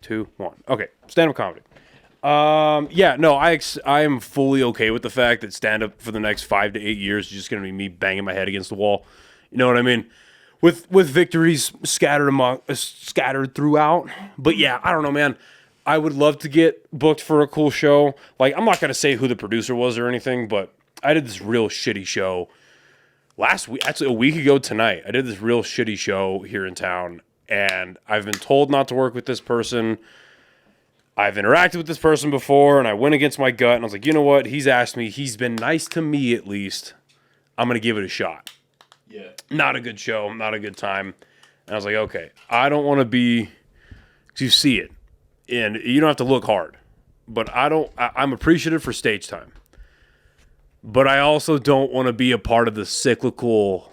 2, 1. Okay, stand-up comedy. Yeah, no, I am fully okay with the fact that stand-up for the next 5 to 8 years is just going to be me banging my head against the wall. You know what I mean? With victories scattered throughout. But yeah, I don't know, man. I would love to get booked for a cool show. Like, I'm not going to say who the producer was or anything, but I did this real shitty show last week. Actually, a week ago tonight, I did this real shitty show here in town, and I've been told not to work with this person. I've interacted with this person before, and I went against my gut, and I was like, you know what? He's asked me. He's been nice to me, at least. I'm going to give it a shot. Yeah. Not a good show. Not a good time. And I was like, okay, I don't want to be... You see it. And you don't have to look hard. But I'm appreciative for stage time. But I also don't want to be a part of the cyclical...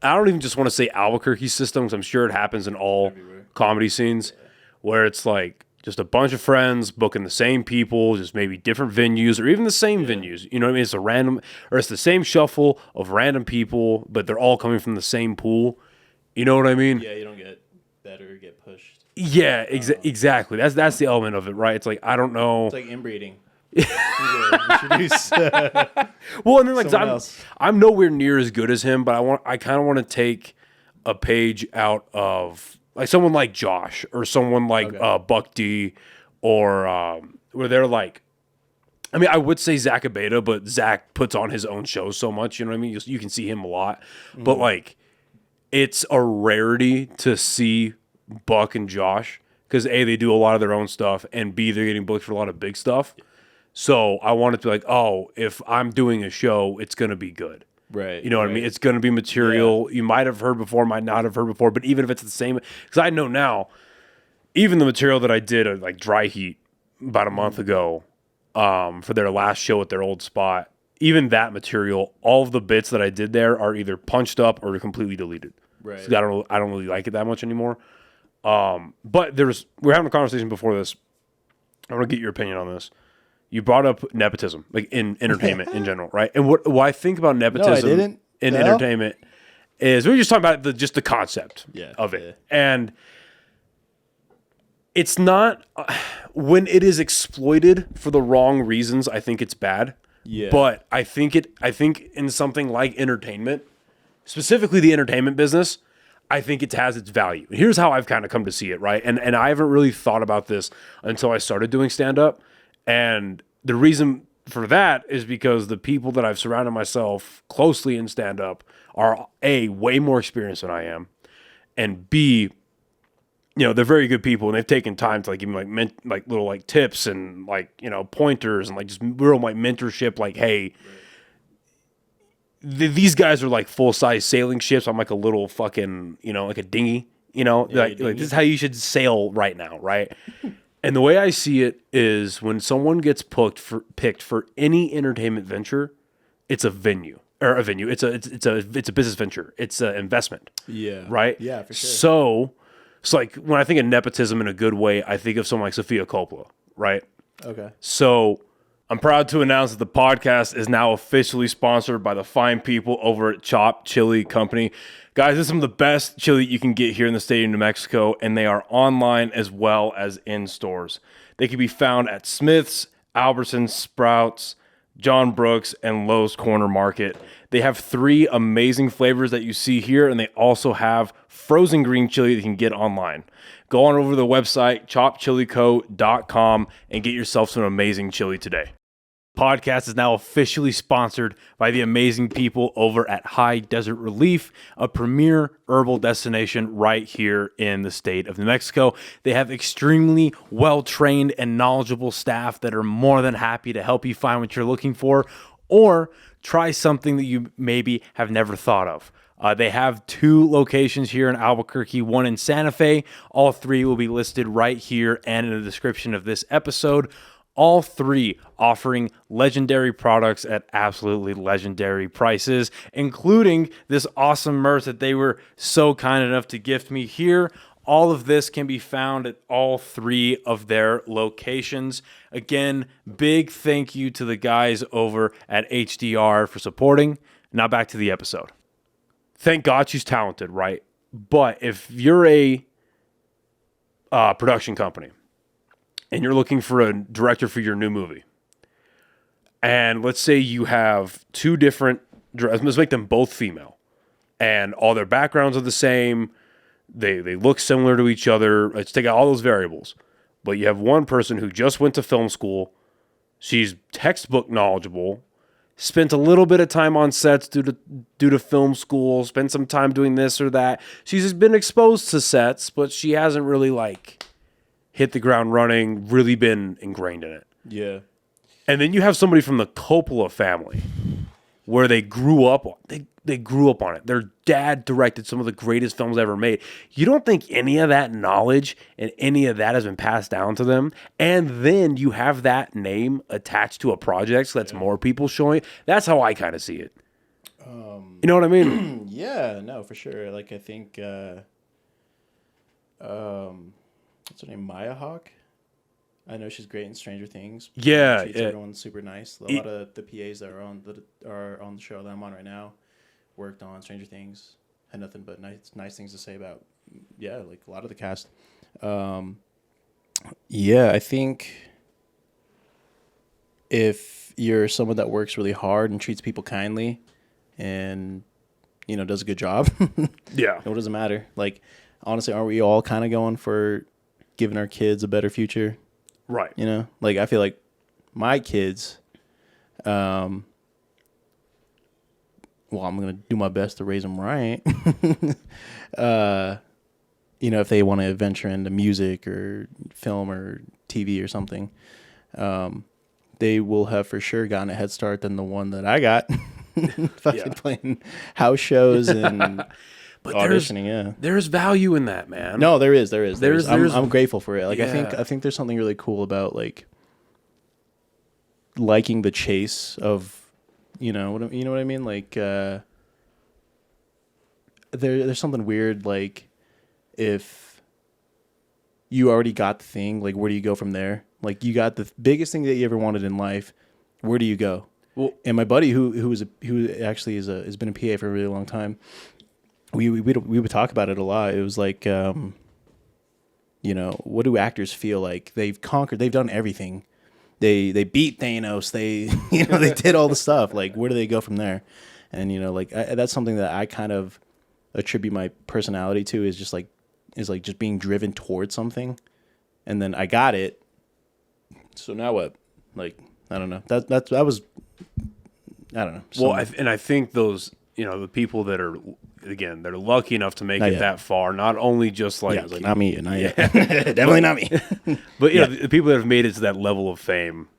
I don't even just want to say Albuquerque system, because I'm sure it happens in all comedy scenes, where it's like just a bunch of friends booking the same people, just maybe different venues, or even the same venues. You know what I mean? It's the same shuffle of random people, but they're all coming from the same pool. You know what I mean? Yeah, you don't get better, get pushed. Yeah, exactly. That's the element of it, right? It's like, I don't know. It's like inbreeding. Introduce well, and then like I'm nowhere near as good as him, but I kind of want to take a page out of like someone like Josh or someone like Buck D, or where they're like, I mean, I would say Zach Abeda, but Zach puts on his own shows so much, you know what I mean? You can see him a lot, but like it's a rarity to see Buck and Josh because A, they do a lot of their own stuff, and B, they're getting booked for a lot of big stuff. So I wanted to be like, oh, if I'm doing a show, it's going to be good. Right. You know what I mean? It's going to be material you might have heard before, might not have heard before, but even if it's the same, because I know now, even the material that I did at like Dry Heat about a month ago for their last show at their old spot, even that material, all of the bits that I did there are either punched up or completely deleted. Right. So I don't really like it that much anymore. But we're having a conversation before this. I want to get your opinion on this. You brought up nepotism, like in entertainment in general, right? And what I think about nepotism in entertainment is we were just talking about the concept of it. Yeah. And it's not when it is exploited for the wrong reasons, I think it's bad. Yeah. But I think in something like entertainment, specifically the entertainment business, I think it has its value. And here's how I've kind of come to see it, right? And I haven't really thought about this until I started doing stand-up. And the reason for that is because the people that I've surrounded myself closely in stand-up are A, way more experienced than I am, and B, you know, they're very good people, and they've taken time to like give me like little like tips and like, you know, pointers and like just real like mentorship. Like, hey, these guys are like full-size sailing ships. I'm like a little fucking, you know, like a dinghy. You know, like this is how you should sail right now, right? And the way I see it is when someone gets picked for any entertainment venture, it's a venue. It's a business venture. It's an investment. Yeah. Right? Yeah, for sure. So it's like when I think of nepotism in a good way, I think of someone like Sofia Coppola, right? Okay. So I'm proud to announce that the podcast is now officially sponsored by the fine people over at Chop Chili Company. Guys, this is some of the best chili you can get here in the state of New Mexico, and they are online as well as in stores. They can be found at Smith's, Albertsons, Sprouts, John Brooks, and Lowe's Corner Market. They have 3 amazing flavors that you see here, and they also have frozen green chili that you can get online. Go on over to the website, chopchilico.com, and get yourself some amazing chili today. Podcast is now officially sponsored by the amazing people over at High Desert Relief, a premier herbal destination right here in the state of New Mexico. They have extremely well-trained and knowledgeable staff that are more than happy to help you find what you're looking for or try something that you maybe have never thought of. They have 2 locations here in Albuquerque, 1 in Santa Fe. All 3 will be listed right here and in the description of this episode. All 3 offering legendary products at absolutely legendary prices, including this awesome merch that they were so kind enough to gift me here. All of this can be found at all 3 of their locations. Again, big thank you to the guys over at HDR for supporting. Now back to the episode. Thank God she's talented, right? But if you're a production company and you're looking for a director for your new movie. And let's say you have two different, let's make them both female, and all their backgrounds are the same. They look similar to each other. Let's take out all those variables. But you have one person who just went to film school. She's textbook knowledgeable, spent a little bit of time on sets due to film school, spent some time doing this or that. She's just been exposed to sets, but she hasn't really like hit the ground running, really been ingrained in it. Yeah. And then you have somebody from the Coppola family where they grew up they grew up on it. Their dad directed some of the greatest films ever made. You don't think any of that knowledge and any of that has been passed down to them? And then you have that name attached to a project, so that's more people showing. That's how I kind of see it. You know what I mean? Yeah, no, for sure. Like, I think, what's her name? Maya Hawke? I know she's great in Stranger Things. Yeah. Treats everyone super nice. A lot of the PAs that are on the show that I'm on right now worked on Stranger Things. Had nothing but nice things to say about, like a lot of the cast. I think if you're someone that works really hard and treats people kindly and, does a good job, Yeah. what does it matter? Like, honestly, aren't we all kind of going for giving our kids a better future? Right. Like, I feel like my kids, I'm going to do my best to raise them right. If they want to venture into music or film or TV or something, they will have for sure gotten a head start than the one that I got. Playing house shows and but auditioning. There's value in that, man. No, there is. I'm grateful for it. Like, I think there's something really cool about like liking the chase of, you know what I mean? Like, there's something weird. Like, if you already got the thing, like, where do you go from there? Like, you got the biggest thing that you ever wanted in life. Where do you go? Well, and my buddy who actually has been a PA for a really long time, we would talk about it a lot. It was like, what do actors feel like? They've conquered. They've done everything. They beat Thanos. They they did all the stuff. Like, where do they go from there? And that's something that I kind of attribute my personality to is just being driven towards something, and then I got it. So now what? Like, I don't know. I don't know. Well, I think those, the people that are, again, they're lucky enough to make it that far, not only just like, not me, definitely not me. But the people that have made it to that level of fame,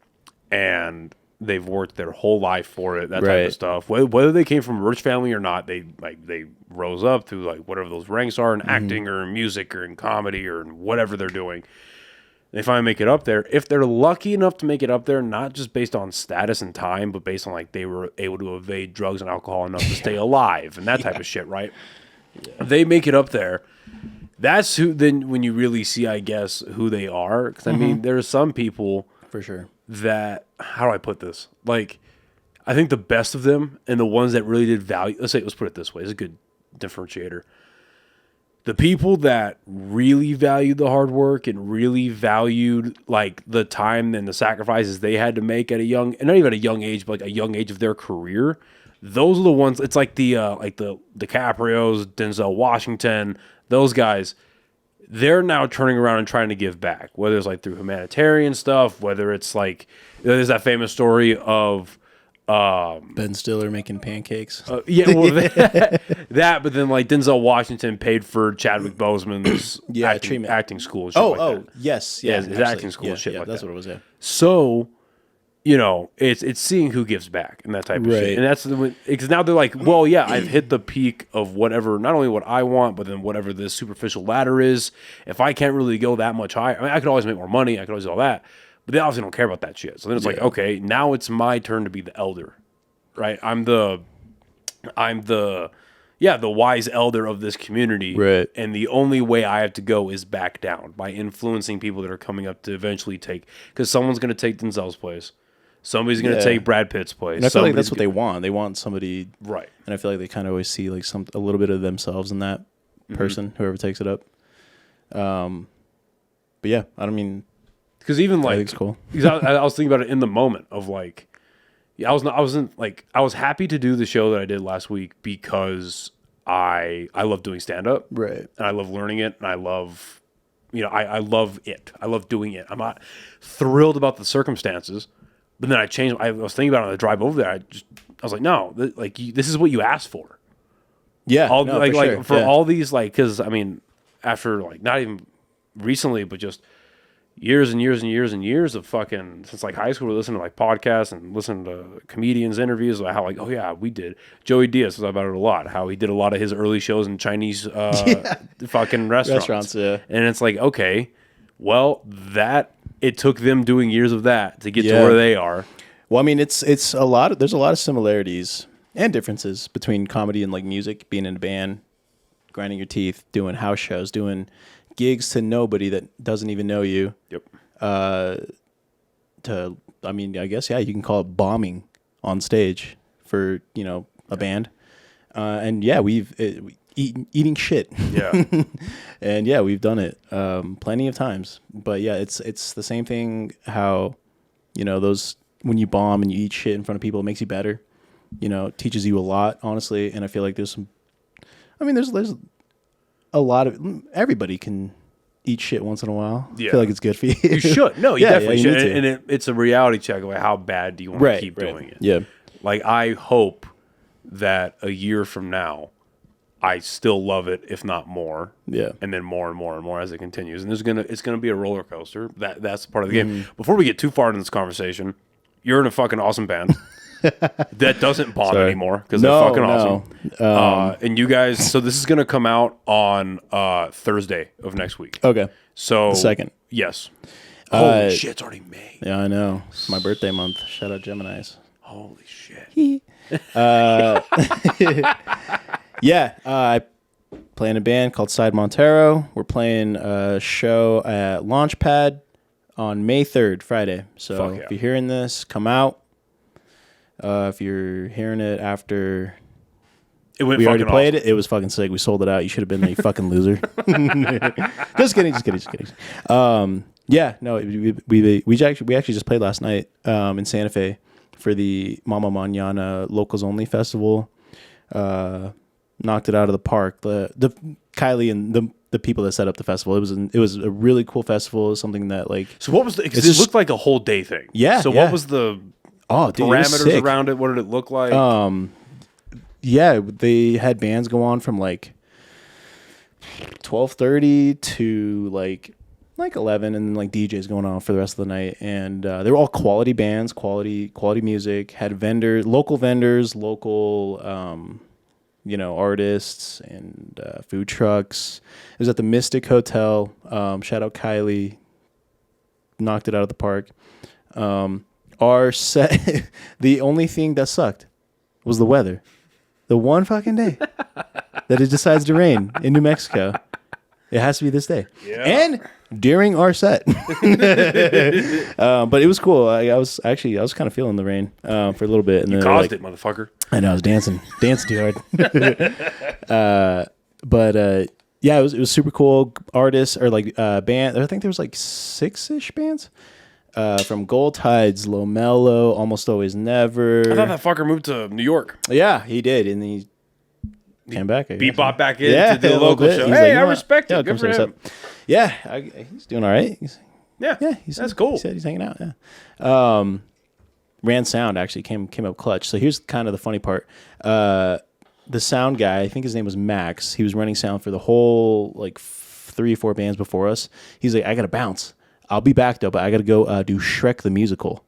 and they've worked their whole life for it, that type of stuff. Whether they came from a rich family or not, they rose up through like whatever those ranks are in acting or in music or in comedy or in whatever they're doing. They finally make it up there. If they're lucky enough to make it up there, not just based on status and time, but based on like they were able to evade drugs and alcohol enough to stay alive and that type of shit, right? Yeah. If they make it up there, that's who. Then when you really see, I guess, who they are. Because I mean, there's some people for sure that, how do I put this? Like, I think the best of them and the ones that really did value. Let's put it this way. It's a good differentiator. The people that really valued the hard work and really valued like the time and the sacrifices they had to make at a young, and not even a young age, but like a young age of their career, those are the ones. It's like the DiCaprios, Denzel Washington, those guys. They're now turning around and trying to give back, whether it's like through humanitarian stuff, whether it's like there's that famous story of Ben Stiller making pancakes. But then like Denzel Washington paid for Chadwick Boseman's acting school. And shit Yes, his acting school. And shit like that's that. what it was. Yeah. So, it's seeing who gives back and that type of shit. And that's because now they're like, well, yeah, I've hit the peak of whatever, not only what I want, but then whatever this superficial ladder is. If I can't really go that much higher, I mean, I could always make more money. I could always do all that. But they obviously don't care about that shit. So then it's like, okay, now it's my turn to be the elder, right? I'm the wise elder of this community. Right. And the only way I have to go is back down by influencing people that are coming up to eventually take, because someone's going to take Denzel's place. Somebody's going to take Brad Pitt's place. And I feel like that's what they want. They want somebody. Right. And I feel like they kind of always see like a little bit of themselves in that person, whoever takes it up. But yeah, I don't mean, Because even like, think it's cool. Because I was thinking about it in the moment of like, yeah, I was happy to do the show that I did last week because I love doing stand up, Right. and I love learning it, and I love, I love it. I love doing it. I'm not thrilled about the circumstances, but then I changed. I was thinking about it on the drive over there. I was like, no, this is what you asked for. Yeah. For sure. for Yeah. all these, like, because I mean, after like not even recently, but just years and years and years and years of fucking since like high school, we listened to like podcasts and listened to comedians' interviews about how like, oh yeah, we did. Joey Diaz says about it a lot. How he did a lot of his early shows in Chinese fucking restaurants. Yeah. And it's like, okay, well, it took them doing years of that to get to Yeah. where they are. Well, I mean, there's a lot of similarities and differences between comedy and like music, being in a band, grinding your teeth, doing house shows, doing gigs to nobody that doesn't even know you. Yep. I mean, I guess, yeah, you can call it bombing on stage for, a band. And yeah, we've eating shit. Yeah. And yeah, we've done it plenty of times. But yeah, it's the same thing how, those when you bomb and you eat shit in front of people, it makes you better. It teaches you a lot, honestly. And I feel like there's a lot of everybody can eat shit once in a while. Yeah. I feel like it's good for you. You should. No, you definitely you should. need to. And it's a reality check. Like, how bad do you want to keep doing it? Yeah. Like, I hope that a year from now, I still love it, if not more. Yeah. And then more and more and more as it continues. And it's gonna be a roller coaster. That's part of the game. Before we get too far into this conversation, you're in a fucking awesome band that doesn't bomb anymore because they're fucking awesome. And you guys, so this is gonna come out on Thursday of next week. Okay. So The 2nd. Yes. Holy shit, it's already May. Yeah, I know. It's my birthday month. Shout out Geminis. Holy shit. Yeah, I play in a band called Side Montero. We're playing a show at Launchpad on May 3rd, Friday. So Fuck yeah. if you're hearing this, come out. If you're hearing it after It went we fucking already played awesome. it, it was fucking sick. We sold it out. You should have been there, you fucking loser. Just kidding. Yeah, no, we actually just played last night in Santa Fe for the Mama Mañana Locals Only Festival. Knocked it out of the park. The Kylie and the people that set up the festival. It was a really cool festival. It was something that like. So what was because it looked like a whole day thing. Yeah. So yeah. what was the dude, it was parameters sick. around it? What did it look like? Yeah, they had bands go on from like 12:30 to like 11, and then like DJs going on for the rest of the night. And they were all quality bands, quality music. Had local vendors, artists and food trucks. It was at the Mystic Hotel. Shout out Kylie. Knocked it out of the park. Our set, the only thing that sucked was the weather. The one fucking day that it decides to rain in New Mexico. It has to be this day. Yeah. And during our set. But it was cool. I was kind of feeling the rain for a little bit. And you then caused it, motherfucker. I know, I was dancing too hard. But yeah, it was super cool. Artists or like band. I think there was like 6-ish bands. From Gold Tides, Lomelo, Almost Always Never. I thought that fucker moved to New York. Yeah, he did, and he came back. Bebop back in Yeah, to do a the little local bit. show. He's Hey, like, I respect it. Good for him. Yeah, he's doing all right. Yeah, That's cool. He said he's hanging out. Yeah. Ran Sound actually came up clutch. So here's kind of the funny part. The sound guy, I think his name was Max. He was running sound for the whole like 3 or 4 bands before us. He's like, I gotta bounce. I'll be back though, but I gotta go do Shrek the Musical.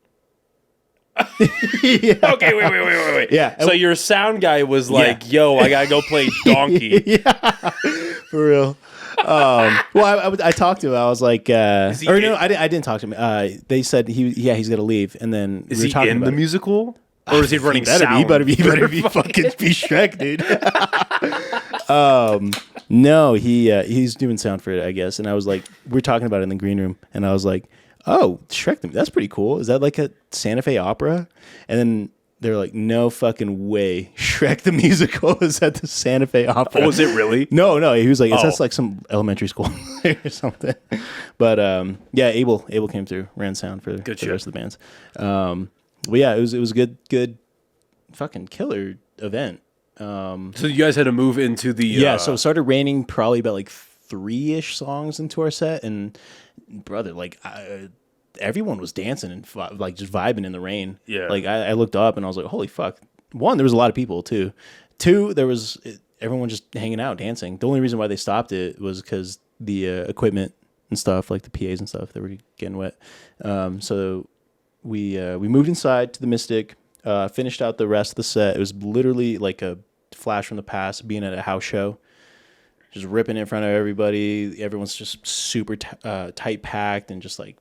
Yeah. Okay, wait. Yeah. So your sound guy was like, "Yo, I gotta go play Donkey." Yeah, for real. Well, I talked to him. I was like, I didn't talk to him. They said he's gonna leave, and then Is he in the musical, or is he running sound? He better be fucking be Shrek, dude. No, he's doing sound for it, I guess. And I was like, we're talking about it in the green room, and I was like, oh, Shrek, that's pretty cool. Is that like a Santa Fe opera? And then They're like, no fucking way. Shrek the Musical is at the Santa Fe Opera. Oh, was it really? No. He was like, it's Oh. just like some elementary school or something. But yeah, Abel came through, ran sound for the rest of the bands. But yeah, it was a good fucking killer event. So you guys had to move into the So it started raining probably about like 3-ish songs into our set, and brother, like everyone was dancing and like just vibing in the rain. Yeah. Like I looked up and I was like, holy fuck. One, there was a lot of people too. Two, there was everyone just hanging out, dancing. The only reason why they stopped it was because the equipment and stuff, like the PAs and stuff, they were getting wet. So we moved inside to the Mystic, finished out the rest of the set. It was literally like a flash from the past, being at a house show. Just ripping in front of everybody. Everyone's just super tight packed and just like,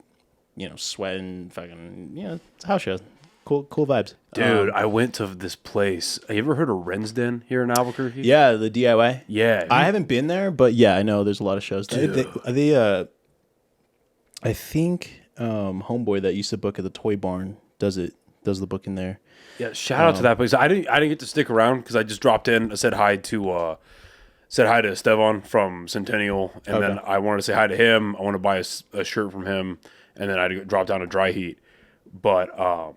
sweating, fucking, it's a house show. Cool vibes. Dude, I went to this place. Have you ever heard of Rensden here in Albuquerque? Yeah, the DIY. Yeah. I haven't been there, but yeah, I know there's a lot of shows. They I think Homeboy that used to book at the Toy Barn does the booking there. Yeah, shout out to that place. I didn't get to stick around because I just dropped in. I said hi to Esteban from Centennial, and then I wanted to say hi to him. I want to buy a shirt from him, and then I dropped down to Dry Heat. But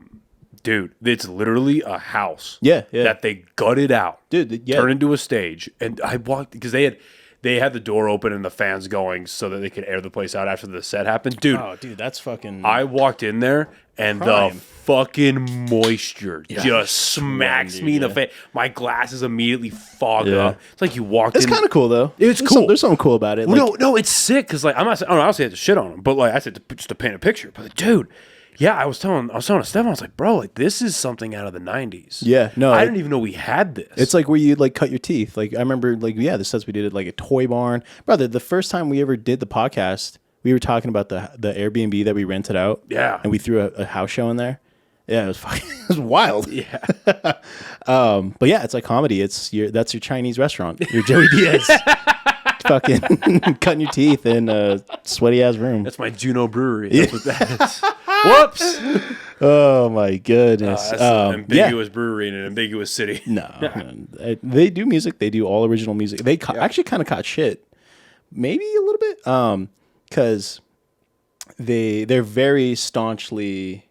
dude, it's literally a house. Yeah. That they gutted out, Dude, yeah. turned into a stage, and I walked because they had the door open and the fans going so that they could air the place out after the set happened. Dude, Oh, dude, that's fucking... I walked in there and Prime. the fucking moisture just smacks me in the yeah. face. My glasses immediately fog Yeah. up. It's like you walked It's in. kind of cool, though. It's There's cool. There's something cool about it. Like, No, it's sick because like I'm not saying, I don't say to shit on him, but like I said just to paint a picture. But like, dude, yeah, I was telling Stefan, I was like, bro, like this is something out of the '90s. Yeah, no, I didn't even know we had this. It's like where you like cut your teeth. Like I remember, like the sets we did at like a Toy Barn, brother. The first time we ever did the podcast, we were talking about the Airbnb that we rented out. Yeah. and we threw a house show in there. Yeah, it was fucking, it was wild. Yeah. But yeah, it's like comedy. That's your Chinese restaurant. Your Joey Diaz. Fucking cutting your teeth in a sweaty ass room. That's my Juno Brewery. That's what that is. Whoops. Oh my goodness. That's an ambiguous brewery in an ambiguous city. No, they do music. They do all original music. They actually kind of caught shit, maybe a little bit, because they're very staunchly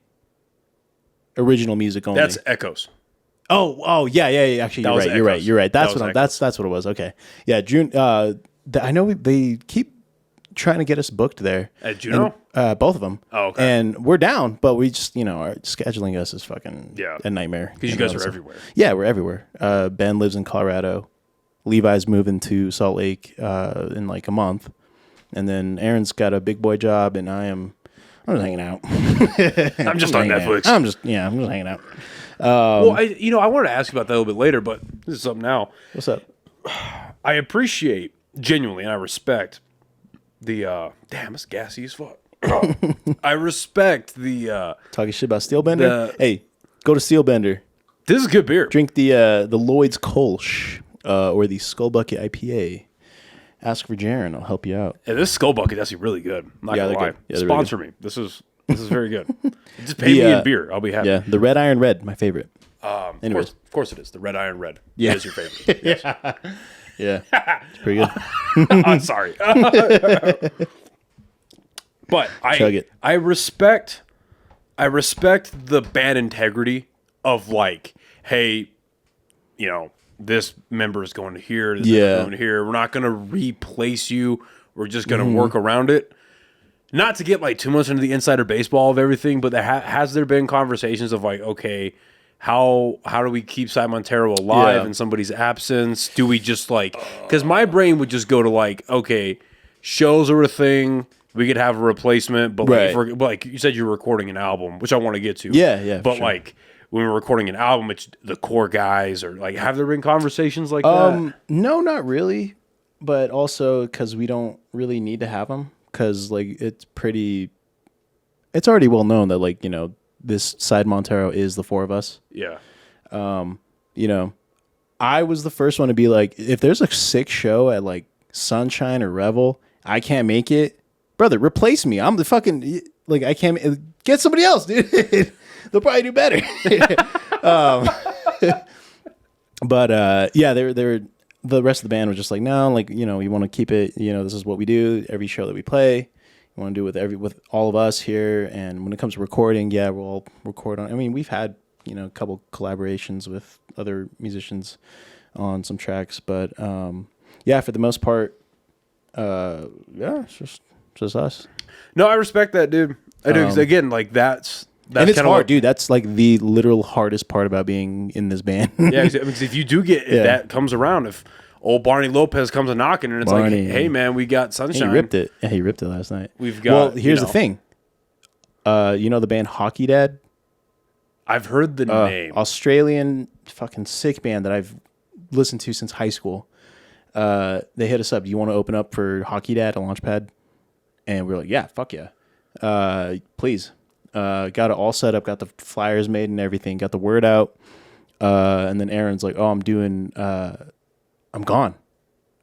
original music only. That's Echoes. Oh yeah. Actually, you're right. That's what that's what it was. Okay, yeah. June. I know they keep trying to get us booked there At Juno? And, both of them. Oh, okay. And we're down, but we just our scheduling us is fucking a nightmare. Because you guys are everywhere. Yeah, we're everywhere. Ben lives in Colorado. Levi's moving to Salt Lake in like a month, and then Aaron's got a big boy job, and I'm just hanging out. I'm just on Netflix. I'm just hanging out. Well, I wanted to ask you about that a little bit later, but this is something now. What's up? I appreciate genuinely, and I respect the damn, it's gassy as fuck. I respect the Talking shit about Steelbender. Hey, go to Steelbender. this is good beer. Drink the Lloyd's Kolsch or the Skull Bucket IPA. Ask for Jaren. I'll help you out. Yeah, this Skull Bucket is actually really good. I'm not gonna lie. good. Yeah, they're Sponsor me. This is very good. Just pay me in beer. I'll be happy. Yeah, the Red Iron Red, my favorite. Anyways, of course it is. The Red Iron Red. Yeah, is your favorite. Yes. Yeah, it's pretty good. I'm sorry. But Chug it. I respect the band integrity of like, hey, this member is going to here, this member is going to here. We're not going to replace you. We're just going to work around it. Not to get like too much into the insider baseball of everything, but has there been conversations of like, okay, how do we keep Cy Montero alive in somebody's absence? Do we just like, because my brain would just go to like, okay, shows are a thing. We could have a replacement, but like you said, you're recording an album, which I want to get to. Yeah. But like when we're recording an album, it's the core guys, or like, have there been conversations like that? No, not really. But also because we don't really need to have them, because like it's already well known that like this side Montero is the four of us. Yeah. I was the first one to be like, if there's a sick show at like Sunshine or Revel, I can't make it. Brother, replace me. I'm the fucking, like, I can't, get somebody else, dude. They'll probably do better. But yeah, they're the rest of the band was just like, no, like, you know, we want to keep it, you know, this is what we do every show that we play. We want to do it with all of us here. And when it comes to recording, yeah, we'll all record on. I mean, we've had, you know, a couple collaborations with other musicians on some tracks, but yeah, for the most part, yeah, it's just us. No, I respect that, dude. I do, because again, like that's and it's hard, like, dude. That's like the literal hardest part about being in this band. Yeah, because if you do get if that comes around, if old Barney Lopez comes a knocking and it's Barney, like, hey man, we got Sunshine. He ripped it. Yeah, he ripped it last night. We've got. Well, here's the thing. You know the band Hockey Dad? I've heard the name. Australian fucking sick band that I've listened to since high school. They hit us up. Do you want to open up for Hockey Dad at Launchpad? And we were like, yeah, fuck yeah. Please. Got it all set up, got the flyers made and everything, got the word out. And then Aaron's like, oh, I'm gone.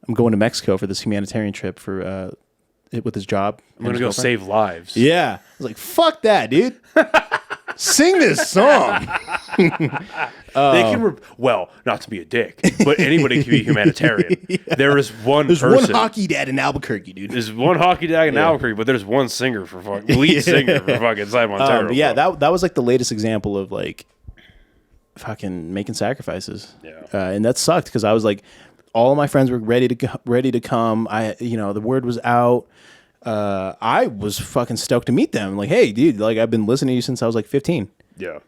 I'm going to Mexico for this humanitarian trip for with his job. I'm going to go save lives. Yeah. I was like, fuck that, dude. Sing this song. They can, well, not to be a dick, but anybody can be humanitarian. Yeah. There's one Hockey Dad in Albuquerque, dude. There's one Hockey Dad in Albuquerque, but there's one singer for lead singer for fucking Cy Montero. Yeah, that was like the latest example of like fucking making sacrifices. Yeah, and that sucked because I was like, all of my friends were ready to come. The word was out. I was fucking stoked to meet them. Like, hey, dude, like I've been listening to you since I was like 15. Yeah.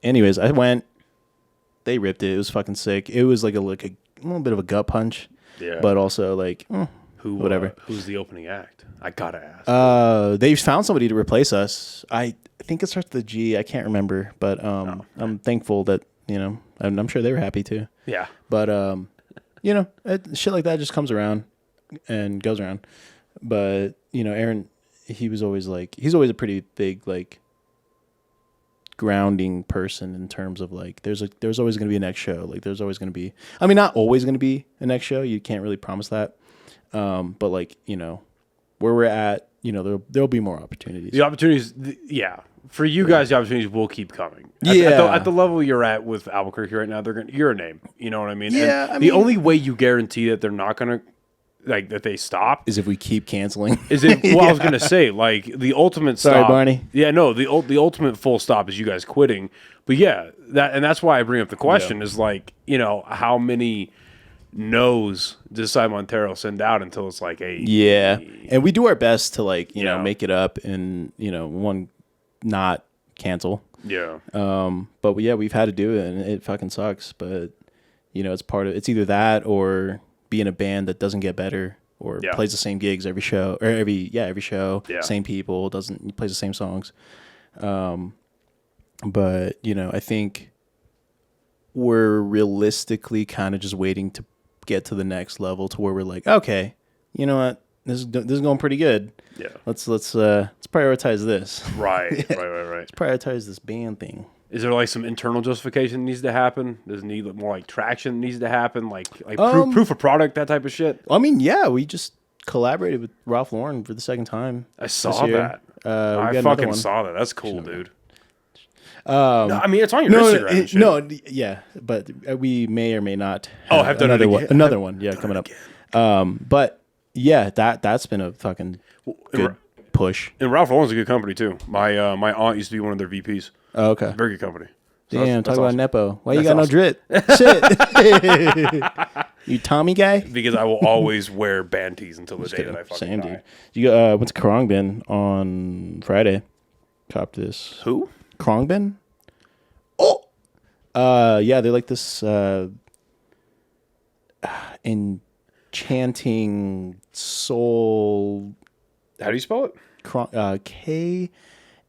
Anyways, I went. They ripped it. It was fucking sick. It was like a little bit of a gut punch. Yeah. But also like, whatever. Who's the opening act? I gotta ask. They found somebody to replace us. I think it starts with a G. I can't remember, but I'm thankful that, you know, I'm sure they were happy too. Yeah. But you know, shit like that just comes around and goes around. But you know, Aaron, he's always a pretty big like grounding person in terms of like there's always going to be a next show. Like there's always going to be, I mean, not always going to be a next show. You can't really promise that. But like, you know, where we're at, you know, there'll be more opportunities. The opportunities, yeah. For you guys, the opportunities will keep coming. At the level you're at with Albuquerque right now, you're a name. You know what I mean? Yeah. The only way you guarantee that they're not going to, like, that they stop is if we keep canceling. I was gonna say, like, the ultimate stop. Sorry, Barney. Yeah, no, the ultimate full stop is you guys quitting. But yeah, that's why I bring up the question is like, you know, how many no's does Cy Montero send out until it's like and we do our best to like, you know, make it up and, you know, not cancel. Yeah. But yeah, we've had to do it and it fucking sucks. But you know, it's either that or be in a band that doesn't get better or plays the same gigs every show or every show, same people, plays the same songs. But you know, I think we're realistically kind of just waiting to get to the next level to where we're like, okay, you know what? This is going pretty good. Yeah. Let's prioritize this. Right. Let's prioritize this band thing. Is there like some internal justification that needs to happen? Does it need more like traction that needs to happen? Like proof of product, that type of shit? I mean, yeah, we just collaborated with Ralph Lauren for the second time. I saw that. I fucking saw that. That's cool, dude. No, I mean, it's on your Instagram. Yeah, but we may or may not have done another one. Yeah, coming up. But yeah, that's been a fucking good push. And Ralph Lauren's a good company too. My aunt used to be one of their VPs. Oh, okay. Very good company. So damn, talk about Nepo. Why you got no drip? Shit. You Tommy guy? Because I will always wear band tees until the day that I fucking die. Dude. You went to Krongbin on Friday. Copped this. Who? Krongbin? Oh! Yeah, they're like this enchanting soul. How do you spell it?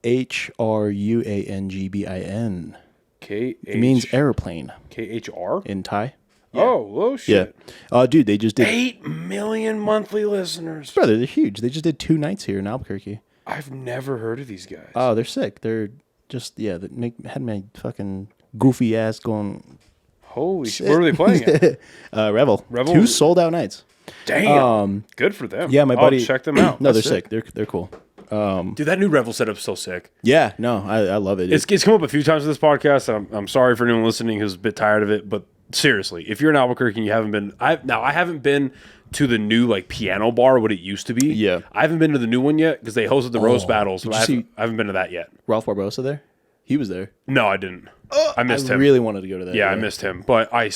KHRUANGBIN. It means airplane. KHR? In Thai. Yeah. Oh, shit. Yeah. Dude, they just did 8 million monthly listeners. Brother, they're huge. They just did 2 nights here in Albuquerque. I've never heard of these guys. Oh, they're sick. They're just, had my fucking goofy ass going. Holy shit. Where are they playing at? Revel. 2 sold out nights. Damn. Good for them. Yeah, my buddy. Check them out. No, they're sick. They're cool. Dude, that new Revel setup's so sick. Yeah, no, I love it. It's come up a few times in this podcast. I'm sorry for anyone listening who's a bit tired of it, but seriously, if you're in Albuquerque and you haven't been, I haven't been to the new like piano bar, what it used to be. Yeah. I haven't been to the new one yet because they hosted the roast battles. But I haven't been to that yet. Ralph Barbosa there? He was there. No, I didn't. I missed him. I really wanted to go to that. Yeah, I missed him. But I've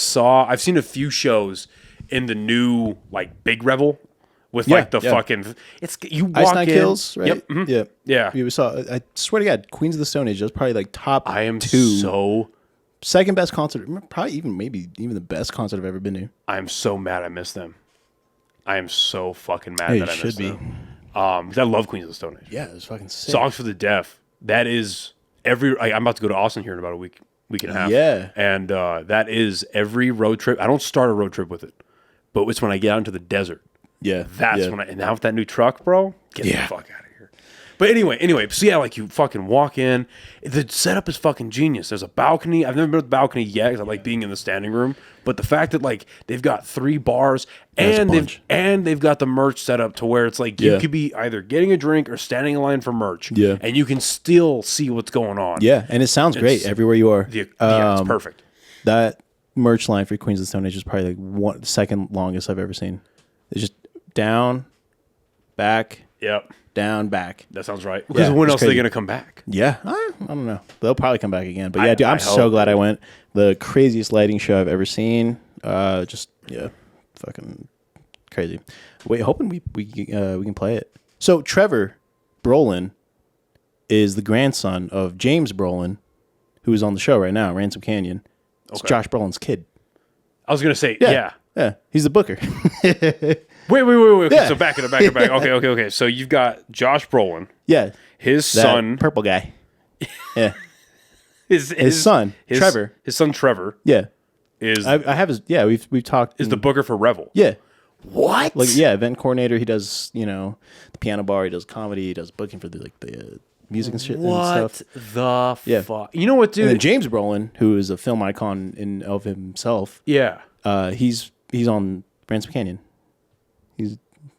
seen a few shows in the new like Big Revel with like the fucking. It's you walk Ice Nine in. Kills, right? Yep. Mhm. Yeah. Yeah. We saw. I swear to God, Queens of the Stone Age. That's probably like top. I am 2. so. Second best concert. Probably even the best concert I've ever been to. I'm so mad I missed them. I am so fucking mad Hey, that I should missed be. them. Because I love Queens of the Stone Age. Yeah, it was fucking sick. Songs for the Deaf. That is I'm about to go to Austin here in about a week and a half. Yeah. And that is every road trip. I don't start a road trip with it, but it's when I get out into the desert. Yeah. That's when and now with that new truck, bro, get the fuck out of here. But anyway, so yeah, like you fucking walk in. The setup is fucking genius. There's a balcony. I've never been to the balcony yet because I like being in the standing room. But the fact that like they've got 3 bars and they've got the merch set up to where it's like you could be either getting a drink or standing in line for merch. Yeah. And you can still see what's going on. Yeah, and it sounds great everywhere you are. It's perfect. That merch line for Queens of the Stone Age is probably like the second longest I've ever seen. It's just down, back, Yep. down, back. That sounds right. Because when else are they going to come back? Yeah, I don't know. They'll probably come back again. But yeah, dude, I'm so glad I went. The craziest lighting show I've ever seen. Fucking crazy. Wait, hoping we can play it. So Trevor Brolin is the grandson of James Brolin, who is on the show right now, Ransom Canyon. It's Josh Brolin's kid. I was going to say, yeah. Yeah, he's the booker. Wait. Okay, so back it up. Okay. So you've got Josh Brolin. Yeah. His son. Purple guy. Yeah. His son, Trevor. His son, Trevor. Yeah. I have his, we've talked. Is the booker for Revel. Yeah. What? Like, yeah, event coordinator. He does, the piano bar. He does comedy. He does booking for the music and shit and stuff. What the fuck? You know what, dude? And then James Brolin, who is a film icon of himself. Yeah. He's on Ransom Canyon.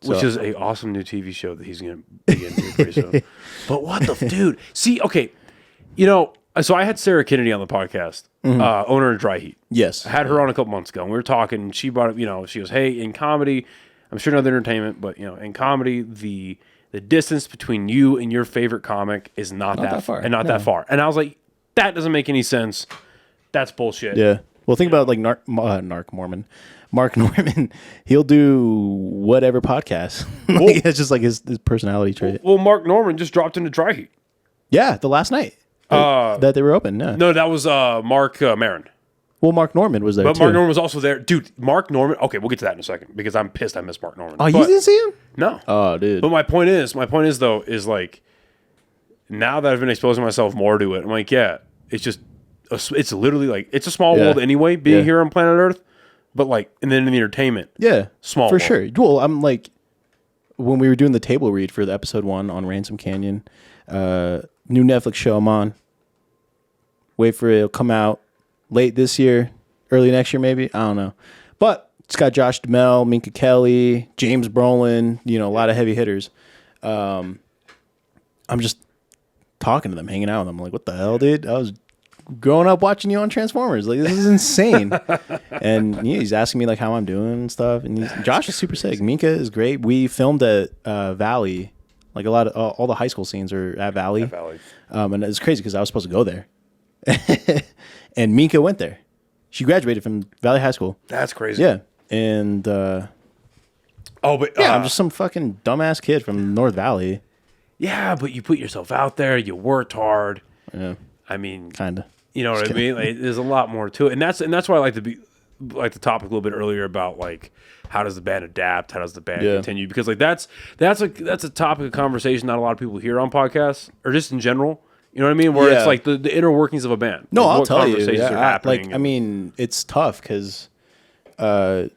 Which is a awesome new TV show that he's going to be in pretty soon. But what the dude? See, okay, so I had Sarah Kennedy on the podcast, owner of Dry Heat. Yes, I had her on a couple months ago, and we were talking. And she brought up, she goes, "Hey, in comedy, I'm sure not the entertainment, but in comedy, the distance between you and your favorite comic is not that far, and not that far." And I was like, "That doesn't make any sense. That's bullshit." Yeah. Well, think about like Mark Norman. He'll do whatever podcast. It's just like his personality trait. Well, Mark Norman just dropped into Dry Heat. Yeah, the last night that they were open. Yeah. No, that was Mark Maron. Well, Mark Norman was there but too. Mark Norman was also there. Dude, Mark Norman. Okay, we'll get to that in a second because I'm pissed I missed Mark Norman. Oh, you didn't see him? No. Oh, dude. But my point is though, is like, now that I've been exposing myself more to it, I'm like, yeah, it's literally like, it's a small world anyway, being here on planet Earth. But like, and then in the entertainment, small for world. sure. Well, I'm like, when we were doing the table read for the episode 1 on Ransom Canyon, new Netflix show I'm on. Wait for it. It'll come out late this year, early next year, maybe. I don't know. But it's got Josh Duhamel, Minka Kelly, James Brolin, a lot of heavy hitters. I'm just talking to them, hanging out with them. I'm like, what the hell, dude? I was growing up watching you on Transformers. Like, this is insane. And he's asking me like how I'm doing and stuff. And Josh is super sick. Minka is great. We filmed at Valley. Like a lot of all the high school scenes are at Valley. And it's crazy because I was supposed to go there. And Minka went there. She graduated from Valley High School. That's crazy. Yeah. And I'm just some fucking dumbass kid from North Valley. Yeah, but you put yourself out there. You worked hard. Yeah. I mean, kind of. You know what I mean? Like, there's a lot more to it, and that's why I like to be like the topic a little bit earlier about like how does the band adapt? How does the band continue? Because like that's a topic of conversation not a lot of people hear on podcasts or just in general. You know what I mean? Where it's like the inner workings of a band. No, like, I'll what tell you. Conversations are happening. I mean, it's tough because it's a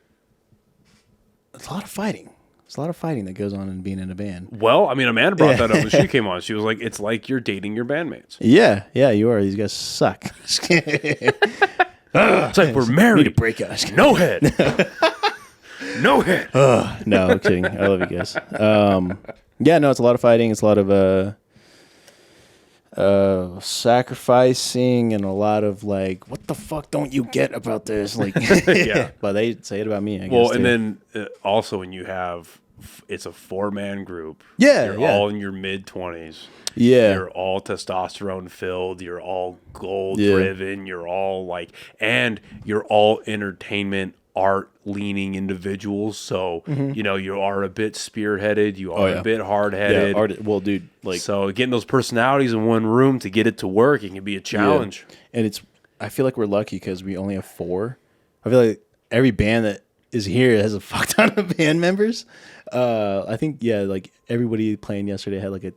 lot of fighting. There's a lot of fighting that goes on in being in a band. Well, I mean, Amanda brought that up when she came on. She was like, it's like you're dating your bandmates. Yeah, you are. These guys suck. It's like we're married. Need to break up. No head. No head. No, I'm kidding. I love you guys. Yeah, no, it's a lot of fighting. It's a lot of sacrificing and a lot of like, what the fuck don't you get about this? Like, Yeah. but they say it about me, I guess. Well, and too. then also when you have, it's a 4-man group. Yeah, You're yeah. all in your mid-20s. Yeah. You're all testosterone filled. You're all goal driven. You're all like, and you're all entertainment, art leaning individuals. So, you know, you are a bit spearheaded. You are a bit hard headed. Yeah, well, dude, like, So getting those personalities in one room to get it to work, it can be a challenge. and I feel like we're lucky because we only have 4. I feel like every band that is here has a fuck ton of band members. I think, like everybody playing yesterday had like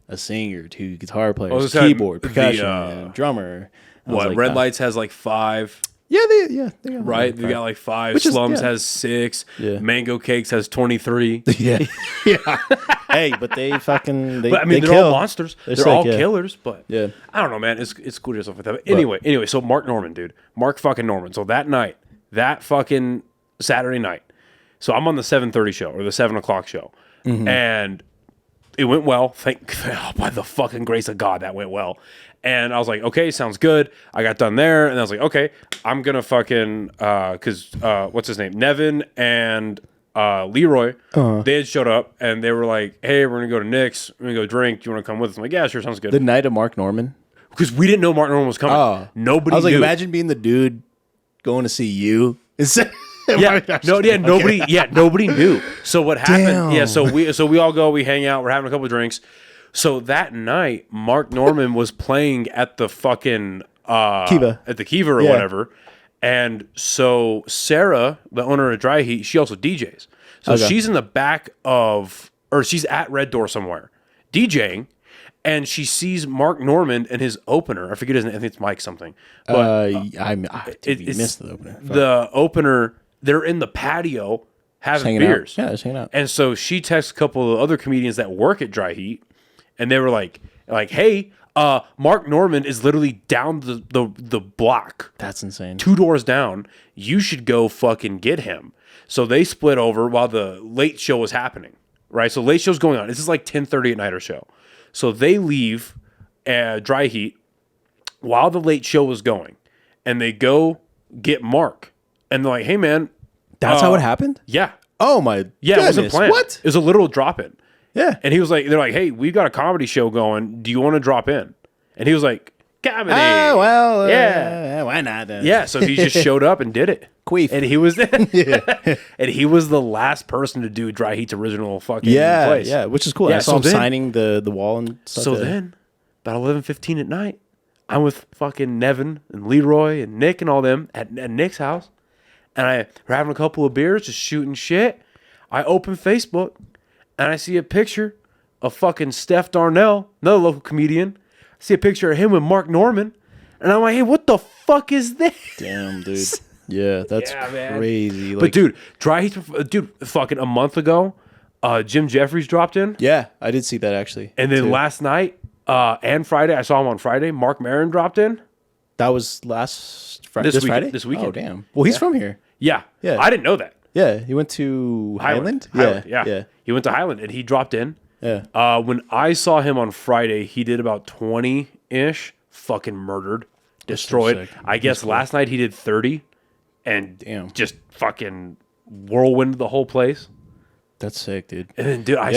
a singer, 2 guitar players, keyboard, percussion, drummer. What, Red Lights has like 5. Yeah, they got Right? like They got like 5. Which is- Slums yeah. has 6. Yeah. Mango Cakes has 23. Yeah. Hey, but they fucking But I mean, they they're kill. all monsters. They're sick, all yeah. killers, but Yeah. I don't know, man. It's cool to stuff like that. But anyway, so Mark Norman, dude. Mark fucking Norman. So that night, that fucking Saturday night, so I'm on the 7:30 show or the 7 o'clock show. And it went well. By the fucking grace of God, that went well. And I was like, okay, sounds good. I got done there, and I was like, okay, I'm gonna fucking because what's his name, Nevin and Leroy, they had showed up, and they were like, hey, we're gonna go to Nick's, we're gonna go drink. Do you want to come with us? I'm like, yeah, sure, sounds good. The night of Mark Norman. Because we didn't know Mark Norman was coming. Oh, Nobody I was like, knew. imagine being the dude going to see you. Nobody knew. So what happened? Damn. Yeah, so we all go, we hang out, we're having a couple of drinks. So that night, Mark Norman was playing at the fucking Kiva. at the Kiva or whatever. And so Sarah, the owner of Dry Heat, she also DJs. So she's in the back she's at Red Door somewhere DJing, and she sees Mark Norman and his opener. I forget his name. I think it's Mike something. But I missed the opener. the opener, they're in the patio having beers. Yeah, just hanging out. And so she texts a couple of other comedians that work at Dry Heat, and they were like, hey, Mark Norman is literally down the block. That's insane. 2 doors down. You should go fucking get him. So they split over while the late show was happening, right? So late show's going on. This is like 10:30 at night or show. So they leave Dry Heat while the late show was going, and they go get Mark. And they're like, hey, man. That's how it happened? Yeah. Oh, my Yeah, goodness. it wasn't planned. What? It was a literal drop-in. Yeah. And he was like, they're like, hey, we've got a comedy show going. Do you want to drop in? And he was like, comedy. Oh, well, yeah. why not? Yeah, so he just showed up and did it. Queef. And he was and he was the last person to do Dry Heat's original fucking place. Yeah, which is cool. Yeah, I saw him signing the wall and stuff. So then, about 11:15 at night, I'm with fucking Nevin and Leroy and Nick and all them at Nick's house. And we're having a couple of beers, just shooting shit. I open Facebook, and I see a picture of fucking Steph Darnell, another local comedian. I see a picture of him with Mark Norman. And I'm like, hey, what the fuck is this? Damn, dude. Yeah, that's crazy. But dude, Dry Heat, fucking a month ago, Jim Jeffries dropped in. Yeah, I did see that actually. And then last night and Friday, I saw him on Friday, Mark Maron dropped in. That was last Friday. This Friday? This weekend. Oh, damn. Well, he's from here. Yeah. Yeah. I didn't know that. Yeah, he went to Highland? Yeah. He went to Highland, and he dropped in. Yeah. When I saw him on Friday, he did about 20-ish, fucking murdered, destroyed. So I guess last night he did 30, and just fucking whirlwind the whole place. That's sick, dude. And then, dude, I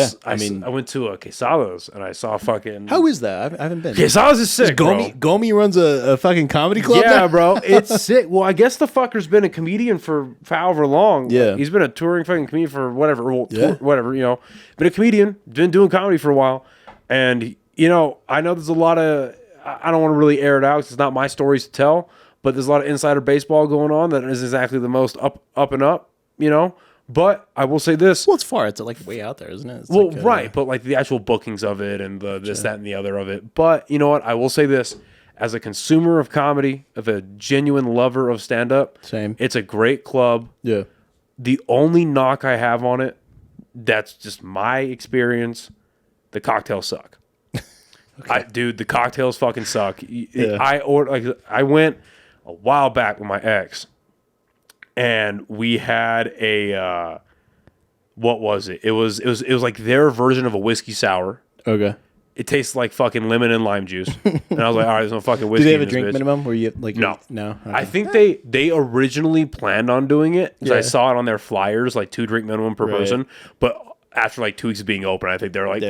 went to Quesadas, and I saw fucking... How is that? I haven't been. Quesadas is sick, bro. Gomi runs a fucking comedy club Yeah, now? bro. It's sick. Well, I guess the fucker's been a comedian for however long. Yeah. He's been a touring fucking comedian for whatever, whatever, you know. Been a comedian, been doing comedy for a while. And, you know, I know there's a lot of... I don't want to really air it out because it's not my stories to tell, but there's a lot of insider baseball going on that isn't exactly the most up and up, you know. But I will say this. Well, it's far. It's like way out there, isn't it? It's well, like, right. But like the actual bookings of it and the this, that, and the other of it. But you know what? I will say this. As a consumer of comedy, of a genuine lover of stand-up, Same. It's a great club. Yeah. The only knock I have on it, that's just my experience, the cocktails suck. Okay. Dude, the cocktails fucking suck. Yeah. I went a while back with my ex, and we had what was it? It was like their version of a whiskey sour. Okay. It tastes like fucking lemon and lime juice. And I was like, all right, there's no fucking whiskey. Do they have in a this drink bitch. minimum where you like? No. No. Okay. I think they originally planned on doing it because I saw it on their flyers, like 2 drink minimum per person. But after like 2 weeks of being open, I think they're like,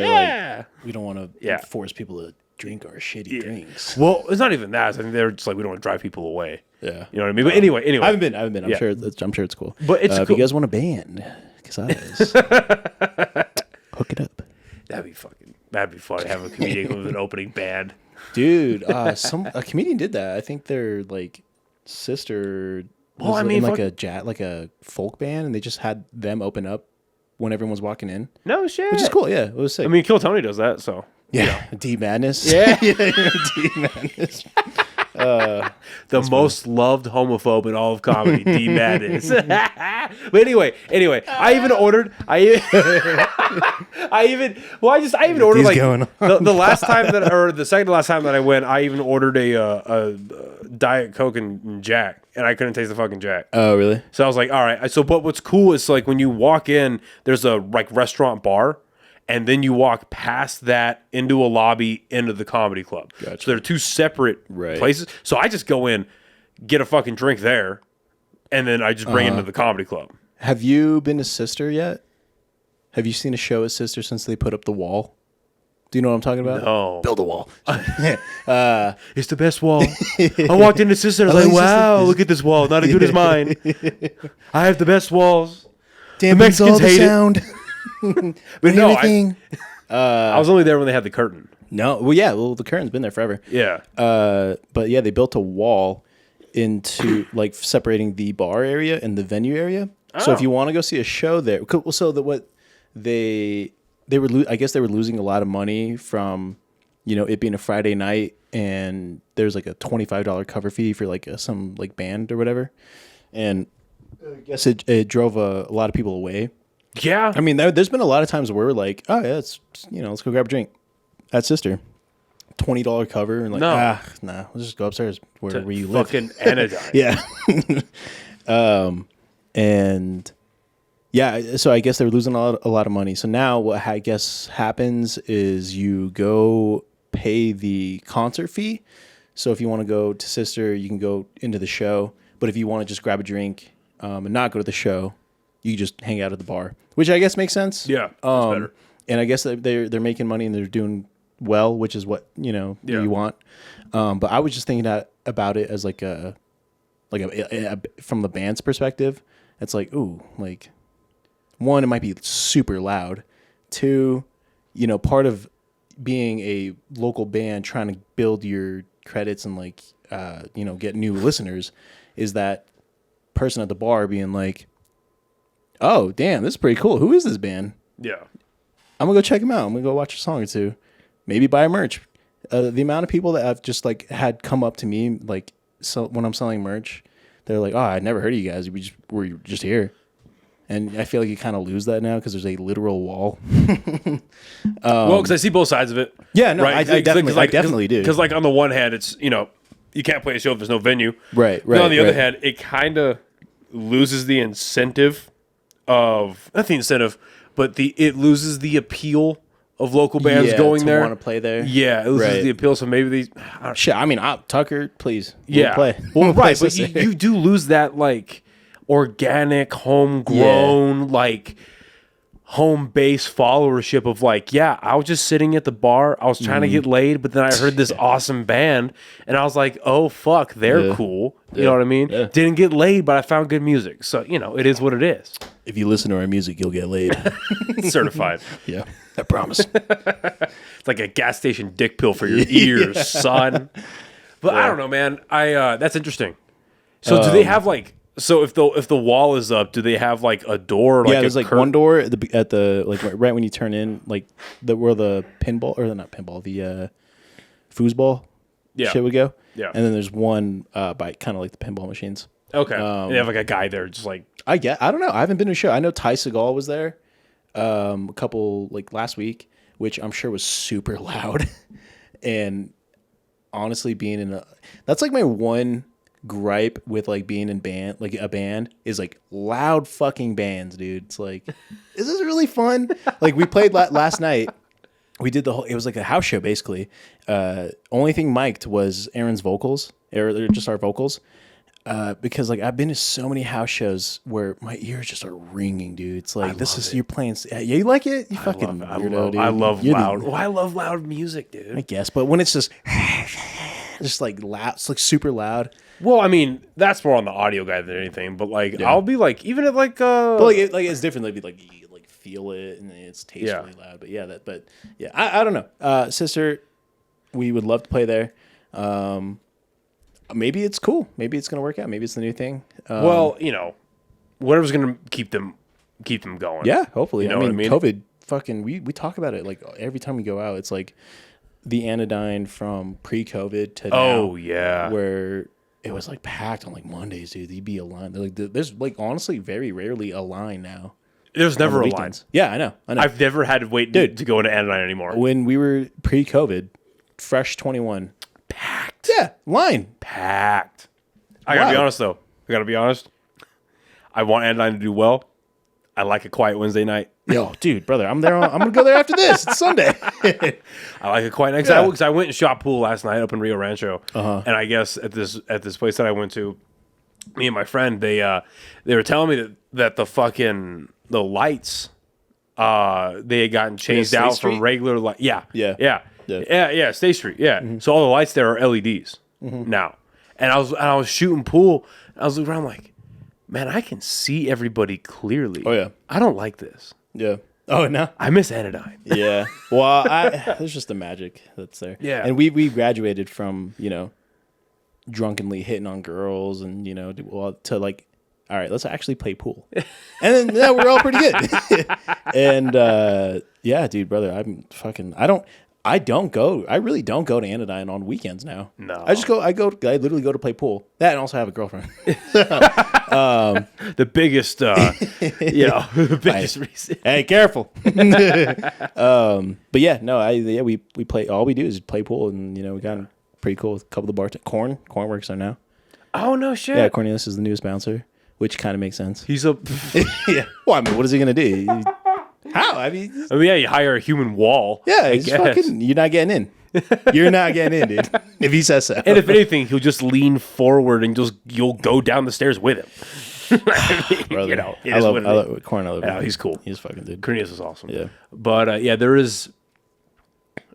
we don't want to force people to drink our shitty drinks. Well, it's not even that. I think they're just like, we don't want to drive people away. Yeah. You know what I mean? But anyway. I haven't been. I'm sure it's cool. But it's if cool. you guys want a band, because I was hook it up. That'd be funny to have a comedian with an opening band. Dude, a comedian did that. I think their like sister was in like a folk band, and they just had them open up when everyone was walking in. No shit. Which is cool. Yeah, it was sick. I mean, Kill Tony does that, so yeah, D Madness. Yeah, D Madness. the most loved homophobe in all of comedy, D Madness. But anyway, I even ordered. I even ordered like the last time that, or the second to last time that I went, I even ordered a Diet Coke and Jack, and I couldn't taste the fucking Jack. Oh, really? So I was like, all right. So, but what's cool is like when you walk in, there's a like restaurant bar. And then you walk past that into a lobby into the comedy club. Gotcha. So they're 2 separate places. So I just go in, get a fucking drink there, and then I just bring it into the comedy club. Have you been to Sister yet? Have you seen a show at Sister since they put up the wall? Do you know what I'm talking about? No. Build a wall. It's the best wall. I walked into Sister. I was like, wow, look at this wall. Not as good as mine. I have the best walls. Damn, the Mexicans hate it. But no, I was only there when they had the curtain. No, well, the curtain's been there forever. Yeah. But yeah, they built a wall into like separating the bar area and the venue area. Oh. So if you want to go see a show there, so that what they were, I guess they were losing a lot of money from, it being a Friday night, and there's like a $25 cover fee for like some like band or whatever, and I guess it drove a lot of people away. Yeah. I mean, there's been a lot of times where we're like, oh, yeah, let's go grab a drink at Sister. $20 cover. And like, nah, let's just go upstairs where you live. Fucking anodyne. Yeah. And yeah, so I guess they're losing a lot of money. So now what I guess happens is you go pay the concert fee. So if you want to go to Sister, you can go into the show. But if you want to just grab a drink and not go to the show, you just hang out at the bar, which I guess makes sense. Yeah, that's better. And I guess they're making money and they're doing well, which is what you want. But I was just thinking about it as like a from the band's perspective. It's like, ooh, like 1, it might be super loud. 2, part of being a local band trying to build your credits and like get new listeners is that person at the bar being like, oh, damn, this is pretty cool. Who is this band? Yeah. I'm going to go check them out. I'm going to go watch a song or 2. Maybe buy merch. The amount of people that I've just like had come up to me, like, so when I'm selling merch, they're like, oh, I'd never heard of you guys. We're just here. And I feel like you kind of lose that now because there's a literal wall. Well, because I see both sides of it. Yeah, no, right? I definitely do. Because like on the one hand, it's, you can't play a show if there's no venue. Right. But on the other hand, it kind of loses the incentive of, not the incentive, but it loses the appeal of local bands going there. Want to play there. Yeah, it loses the appeal. So maybe these. Shit, I mean, Tucker, please. Yeah, play. Well, right, but you do lose that like organic, homegrown, like home base followership of like, yeah, I was just sitting at the bar, I was trying to get laid, but then I heard this awesome band, and I was like, oh fuck, they're cool. You know what I mean? Yeah. Didn't get laid, but I found good music. So it is what it is. If you listen to our music, you'll get laid. Certified. Yeah, I promise. It's like a gas station dick pill for your ears, son. But I don't know, man. That's interesting. So do they have like? So if the wall is up, do they have like a door? Like there's like one door at the like right when you turn in, like where the pinball or not pinball, the foosball shit would go. Yeah, and then there's one by kind of like the pinball machines. Okay, and they have like a guy there, just like I don't know. I haven't been to a show. I know Ty Segall was there a couple like last week, which I'm sure was super loud. And honestly, being in that's like my one gripe with like being in band, like a band, is like loud fucking bands, dude. It's like, is this really fun? Like we played last night. We did the whole. It was like a house show basically. Only thing mic'd was Aaron's vocals, or just our vocals. Because like I've been to so many house shows where my ears just are ringing, dude. It's like you're playing. Yeah, you like it? You fucking weirdo, dude. I love loud. I love loud music, dude. I guess, but when it's just like loud, it's like super loud. Well, I mean, that's more on the audio guide than anything. But like, I'll be like, even at like, but like, it's different. Like you like feel it and it's tastefully loud. But yeah, I don't know. Sister, we would love to play there. Maybe it's cool. Maybe it's gonna work out. Maybe it's the new thing. Well, you know, whatever's gonna keep them going. Yeah, hopefully. You know what I mean? COVID. Fucking, we talk about it like every time we go out. It's like the anodyne from pre-COVID to now. Oh yeah, where it was like packed on like Mondays, dude. You'd be a line. Like there's like honestly very rarely a line now. There's never a line. Yeah, I know. I've never had to wait to go into anodyne anymore. When we were pre-COVID, Fresh 21. Packed. Yeah, line. Packed. I gotta be honest though. I want Anodyne to do well. I like a quiet Wednesday night. Yo, dude, brother, I'm there. I'm gonna go there after this. It's Sunday. I like a quiet night because I went and shot pool last night up in Rio Rancho, and I guess at this place that I went to, me and my friend they were telling me that the lights they had gotten changed out for regular light. Yeah. State Street. Yeah. Mm-hmm. So all the lights there are LEDs now, and I was shooting pool. I was looking around like, man, I can see everybody clearly. Oh yeah. I don't like this. Yeah. Oh no. I miss Anodyne. Yeah. Well, there's just the magic that's there. Yeah. And we graduated from drunkenly hitting on girls and to like, all right, let's actually play pool. And then we're all pretty good. And yeah, dude, brother, I really don't go to Anodyne on weekends now. No. I literally go to play pool. That and also have a girlfriend. The biggest, the biggest reason. Hey, careful. But yeah, no, we play, all we do is play pool and, we got pretty cool with a couple of the bars. Corn works there now. Oh, no shit. Yeah, Cornelius is the newest bouncer, which kind of makes sense. He's a... Yeah. Well, I mean, what is he going to do? How? I mean, yeah, you hire a human wall. Yeah, you're not getting in. You're not getting in, dude. If he says so. And if anything, he'll just lean forward and you'll go down the stairs with him. Brother, I love Corn. I love him. He's cool. He's fucking dude. Cornelius is awesome. Yeah. But there is,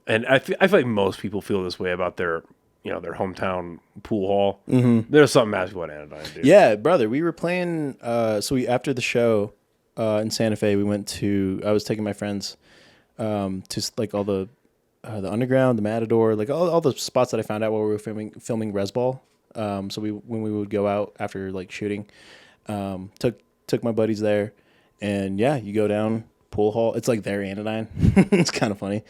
and I feel like most people feel this way about their hometown pool hall. Mm-hmm. There's something magical at Anodyne, dude. Yeah, brother. We were playing. After the show. In Santa Fe, I was taking my friends to like all the underground, the Matador, like all the spots that I found out while we were filming Resball. So when we would go out after like shooting, took my buddies there, and yeah, you go down pool hall. It's like their Anodyne. It's kind of funny,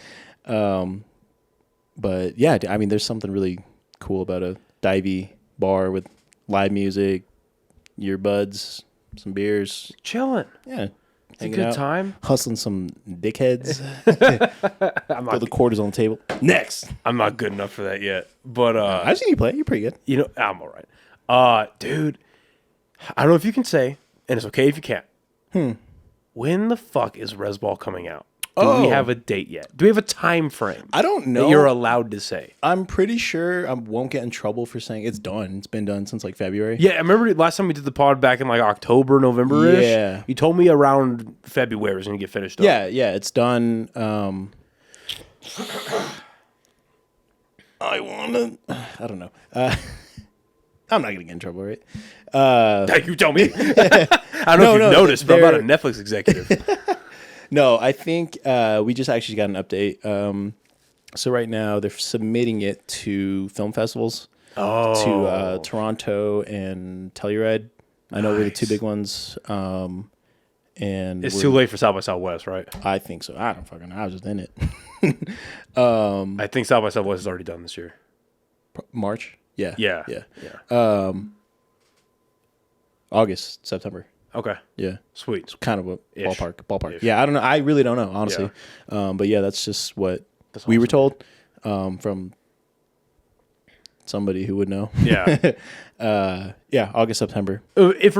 but yeah, I mean, there's something really cool about a divey bar with live music, earbuds. Some beers. Chilling. Yeah. It's a good time. Hustling some dickheads. Put the quarters on the table. Next. I'm not good enough for that yet. But I've seen you play. You're pretty good. I'm all right. Dude, I don't know if you can say, and it's okay if you can't. When the fuck is Resball coming out? Do we have a date yet? Do we have a time frame? I don't know. That you're allowed to say. I'm pretty sure I won't get in trouble for saying it's done. It's been done since like February. Yeah, I remember last time we did the pod back in like October, November-ish. Yeah. You told me around February it was going to get finished up. Yeah, it's done. I don't know. I'm not going to get in trouble, right? You tell me. I don't know if you've noticed, but I'm not a Netflix executive. No, I think we just actually got an update. So right now they're submitting it to film festivals, to Toronto and Telluride. I know we're the two big ones. And it's too late for South by Southwest, right? I think so. I don't fucking know. I was just in it. I think South by Southwest is already done this year. March? Yeah. Yeah. August, September. Okay. Yeah. Sweet. It's kind of a ballpark. Ish. Yeah, I don't know. I really don't know, honestly. Yeah. But yeah, that's just what we were told from somebody who would know. Yeah. Yeah, August, September. If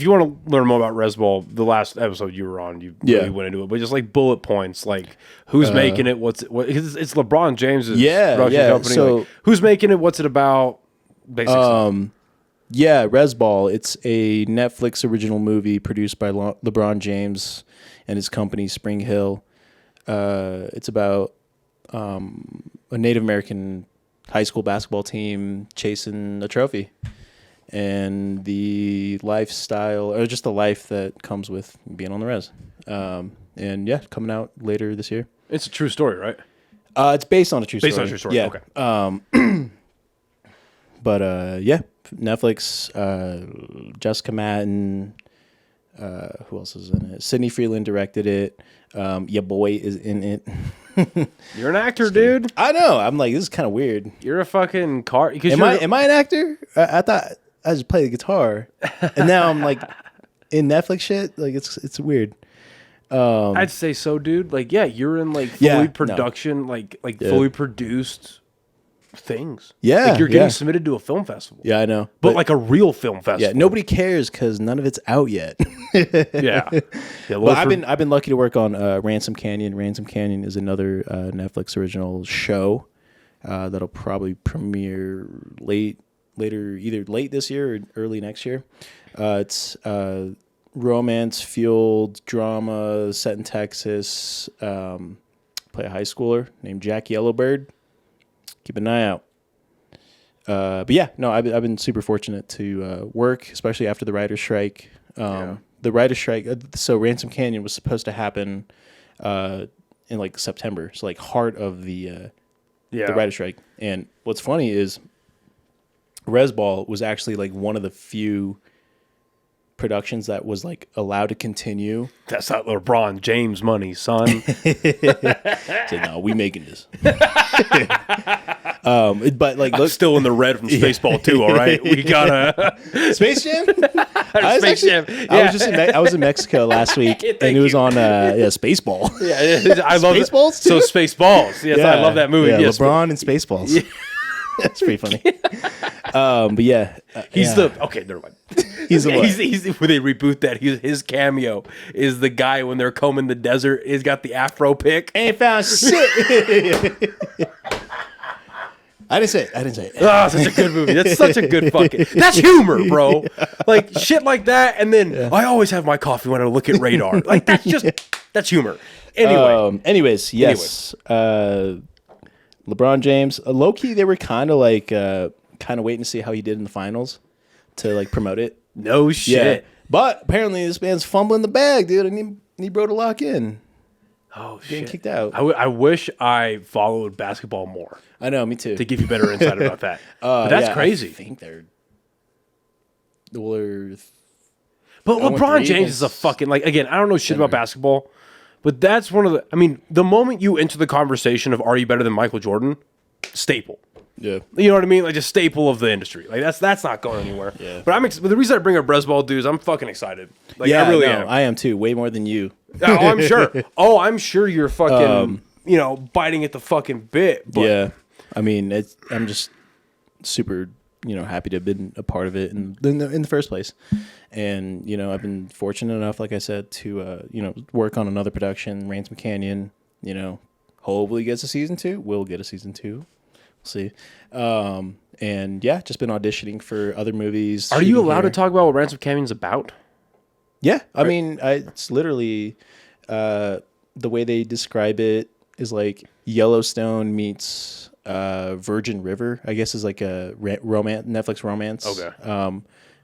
you want to learn more about Resball, the last episode you were on, you really went into it. But just like bullet points, like who's making it, it's LeBron James's production company. So like, who's making it? What's it about? Basically, yeah, Resball. It's a Netflix original movie produced by LeBron James and his company Spring Hill. It's about a Native American high school basketball team chasing a trophy and the lifestyle or just the life that comes with being on the res. And yeah, coming out later this year. it's a true story, right? It's based on a true story. Based on a true story. Yeah. Okay. But yeah, Netflix, Jessica Madden, who else is in it? Sidney Freeland directed it. Your boy is in it. You're an actor, dude. I know. I'm like, this is kind of weird. You're a fucking car. Am I an actor? I thought I just played the guitar, and now I'm like in Netflix shit. Like it's weird. I'd say so, dude. Like, yeah, you're in like fully production, like fully produced things. Yeah, like you're getting submitted to a film festival. Yeah, I know, but like a real film festival. Yeah, nobody cares because none of it's out yet. yeah. Well, I've been lucky to work on Ransom Canyon. Ransom Canyon is another Netflix original show that'll probably premiere either late this year or early next year. It's romance-fueled drama set in Texas. Play a high schooler named Jack Yellowbird. Keep an eye out. But yeah, no, I've been super fortunate to work, especially after the writer's strike. The writer's strike, so Ransom Canyon was supposed to happen in like September, so like heart of the writer's strike. And what's funny is Resball was actually like one of the few productions that was like allowed to continue. That's not LeBron James money, son. So no, we making this. But like, look, still in the red from Spaceball 2. All right, we gotta Space Jam. Jam. Yeah. I was in Mexico last week, and it was on Spaceball. Yeah, I love Spaceballs. So Spaceballs. Yes, I love that movie. Yeah, yes, LeBron and Spaceballs. Yeah. That's pretty funny. But yeah, he's never mind. He's when they reboot that, his cameo is the guy when they're combing the desert. He's got the afro pick. Ain't found shit. I didn't say it. Oh, such a good movie. That's such a good fucking. That's humor, bro. Yeah. Like shit like that. And then I always have my coffee when I look at radar. Like that's humor. Anyway. Yes. LeBron James, low key, they were kind of waiting to see how he did in the finals to like promote it. No shit. Yeah. But apparently this man's fumbling the bag, dude, and he bro to lock in. Oh shit! Getting kicked out. I wish I followed basketball more. I know, me too. To give you better insight about that. But that's crazy. I think they're. But LeBron James is a fucking again. I don't know shit about basketball, but that's one of the. I mean, the moment you enter the conversation of are you better than Michael Jordan, staple. Yeah, you know what I mean. Like a staple of the industry. Like that's not going anywhere. Yeah. But but the reason I bring up Resball, dudes, I'm fucking excited. Like I really am. I am too. Way more than you. Oh, I'm sure. Oh, I'm sure you're fucking. Biting at the fucking bit. But. Yeah. I mean, I'm just super, happy to have been a part of it in the first place. And, I've been fortunate enough, like I said, to, work on another production, Ransom Canyon, hopefully gets a season 2. We'll get a season 2. We'll see. And yeah, just been auditioning for other movies. Are you allowed to talk about what Ransom Canyon's about? Yeah. I mean, it's literally, the way they describe it is like Yellowstone meets Virgin River, I guess, is like a Netflix romance. Okay.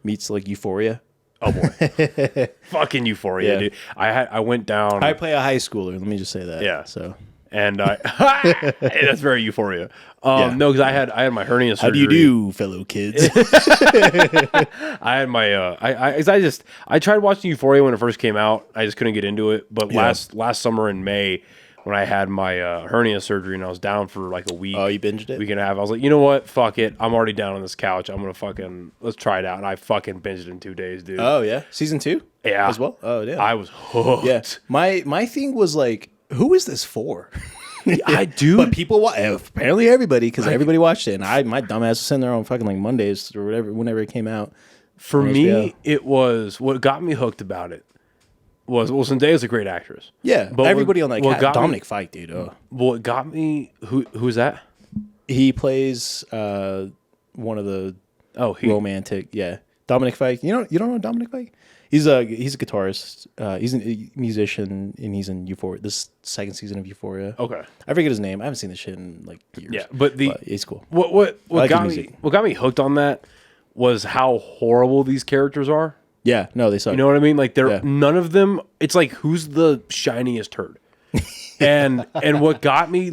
Meets like Euphoria. Oh boy. Fucking Euphoria, dude. I went down. I play a high schooler. Let me just say that. Yeah. So. And that's very Euphoria. No, because I had my hernia surgery. How do you do, fellow kids? I had my I tried watching Euphoria when it first came out. I just couldn't get into it. But last summer in May, when I had my hernia surgery and I was down for like a week. Oh, you binged it? Week and a half. I was like, you know what? Fuck it. I'm already down on this couch. I'm gonna let's try it out. And I fucking binged it in 2 days, dude. Oh yeah, season 2. Yeah, as well. Oh yeah, I was hooked. Yeah, my thing was like, who is this for? I do. But people, apparently everybody, because everybody watched it, and my dumb ass was sitting there on fucking like Mondays or whatever, whenever it came out. For me, it was what got me hooked about it. Was Zendaya's a great actress. Yeah, but everybody on like Dominic Fike, dude. What got me? Who's that? He plays one of the romantic. Yeah, Dominic Fike. You don't know Dominic Fike? He's a guitarist. He's a musician, and he's in Euphoria. This second season of Euphoria. Okay, I forget his name. I haven't seen this shit in like years. Yeah, but it's cool. What got me hooked on that was how horrible these characters are. Yeah, no, they suck. You know what I mean? Like none of them. It's like who's the shiniest turd, and what got me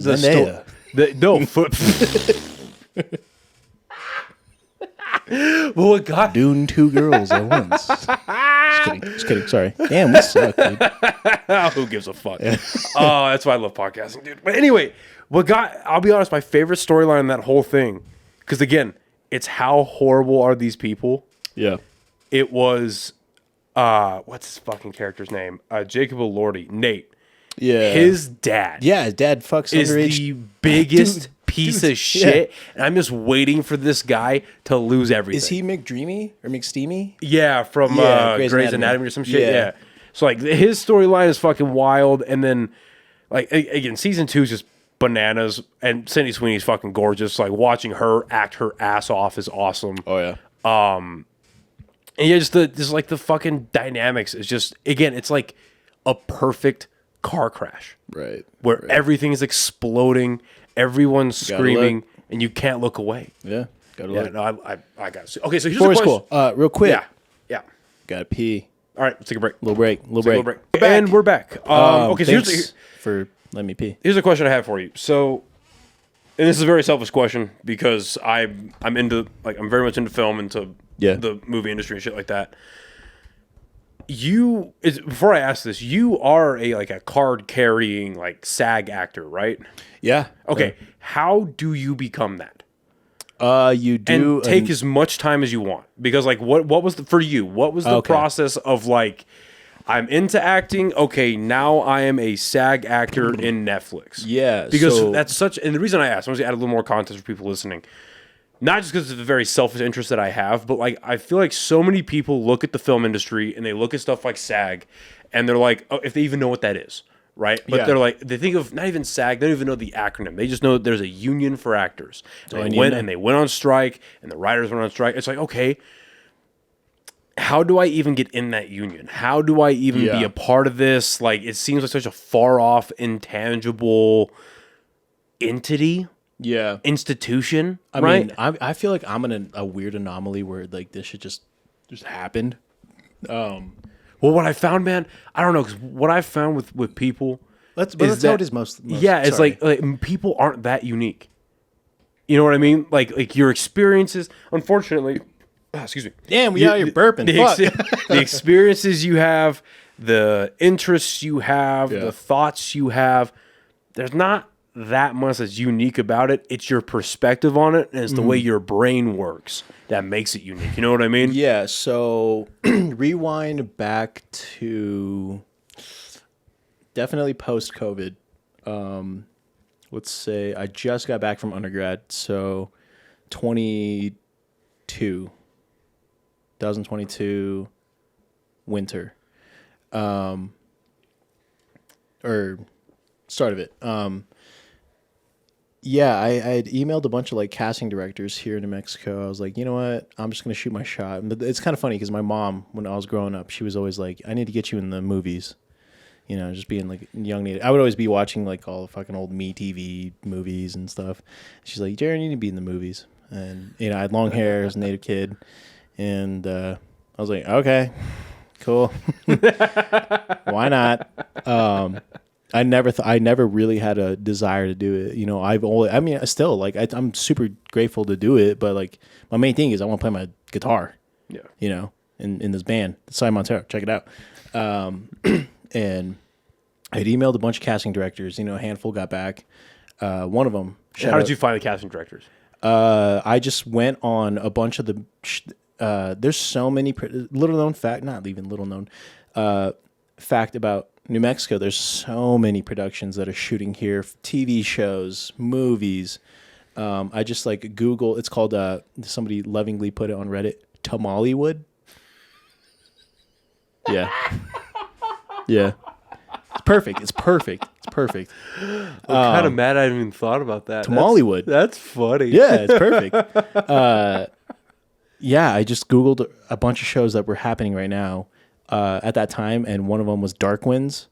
Well, what got doing two girls at once? Just kidding. Sorry. Damn, we suck, dude. Who gives a fuck? Oh, that's why I love podcasting, dude. But anyway, I'll be honest, my favorite storyline in that whole thing, because again, it's how horrible are these people. Yeah. It was, what's his fucking character's name? Jacob Elordi, Nate. Yeah. His dad. Yeah, his dad fucks is underage. The biggest piece of shit. Yeah. And I'm just waiting for this guy to lose everything. Is he McDreamy or McSteamy? Yeah, from Grey's Anatomy or some shit. Yeah. So like his storyline is fucking wild. And then like again, season 2 is just bananas. And Sydney Sweeney's fucking gorgeous. Like watching her act her ass off is awesome. Oh yeah. And yeah, just the fucking dynamics is just, again, it's like a perfect car crash. Right. Where everything is exploding, everyone's screaming, and you can't look away. Yeah. Gotta look. No, I got to. Okay, so here's a question. Cool. Real quick. Yeah. Gotta pee. All right, let's take a break. Little break. And we're back. Okay, so thanks for letting me pee. Here's a question I have for you. So, and this is a very selfish question because I'm very much into film, into the movie industry and shit like that. Before I ask this, you are a card carrying like SAG actor, right? Yeah. Okay. Yeah. How do you become that? You do and take as much time as you want, because like what was for you? What was the process of like, I'm into acting. Okay, now I am a SAG actor in Netflix. Yeah, because that's such. And the reason I asked, I want to add a little more context for people listening. Not just because of the very selfish interest that I have, but like I feel like so many people look at the film industry and they look at stuff like SAG, and they're like, oh, if they even know what that is, right? But they're like, they think of not even SAG, they don't even know the acronym. They just know that there's a union for actors. And they went on strike, and the writers went on strike. It's like, okay, how do I even get in that union? How do I even be a part of this? Like, it seems like such a far off, intangible entity. Yeah. Institution. I mean, I feel like I'm in a weird anomaly where like this shit just happened. Well, what I found, man, I don't know, because what I found with people, that's how it is most. Yeah, it's like people aren't that unique. You know what I mean? Like your experiences, unfortunately. Excuse me. Damn, you're burping. The experiences you have, the interests you have, the thoughts you have. There's not that much that's unique about it. It's your perspective on it, and it's the way your brain works that makes it unique. You know what I mean? Yeah. So rewind back to definitely post-COVID. Let's say I just got back from undergrad, so 2022 winter, or start of it. Yeah, I had emailed a bunch of like casting directors here in New Mexico. I was like, you know what? I'm just going to shoot my shot. And it's kind of funny because my mom, when I was growing up, she was always like, I need to get you in the movies. You know, just being like young native. I would always be watching like all the fucking old MeTV movies and stuff. She's like, Jaren, you need to be in the movies. And, you know, I had long hair as a native kid. And I was like, okay, cool. Why not? I never really had a desire to do it. You know, I'm super grateful to do it, but like my main thing is I want to play my guitar. Yeah. You know, in this band, Cy Montero, check it out. And I had emailed a bunch of casting directors. You know, a handful got back. One of them. How did you find the casting directors? I just went on a bunch of the. There's so many little known fact, not even little known fact about New Mexico, there's so many productions that are shooting here, TV shows, movies. I just like Google. It's called. Somebody lovingly put it on Reddit. Tamalewood. Yeah. Yeah. It's perfect. It's perfect. It's perfect. I'm kind of mad I haven't even thought about that. Tamalewood. That's funny. Yeah, it's perfect. Yeah, I just Googled a bunch of shows that were happening right now at that time, and one of them was Dark Winds,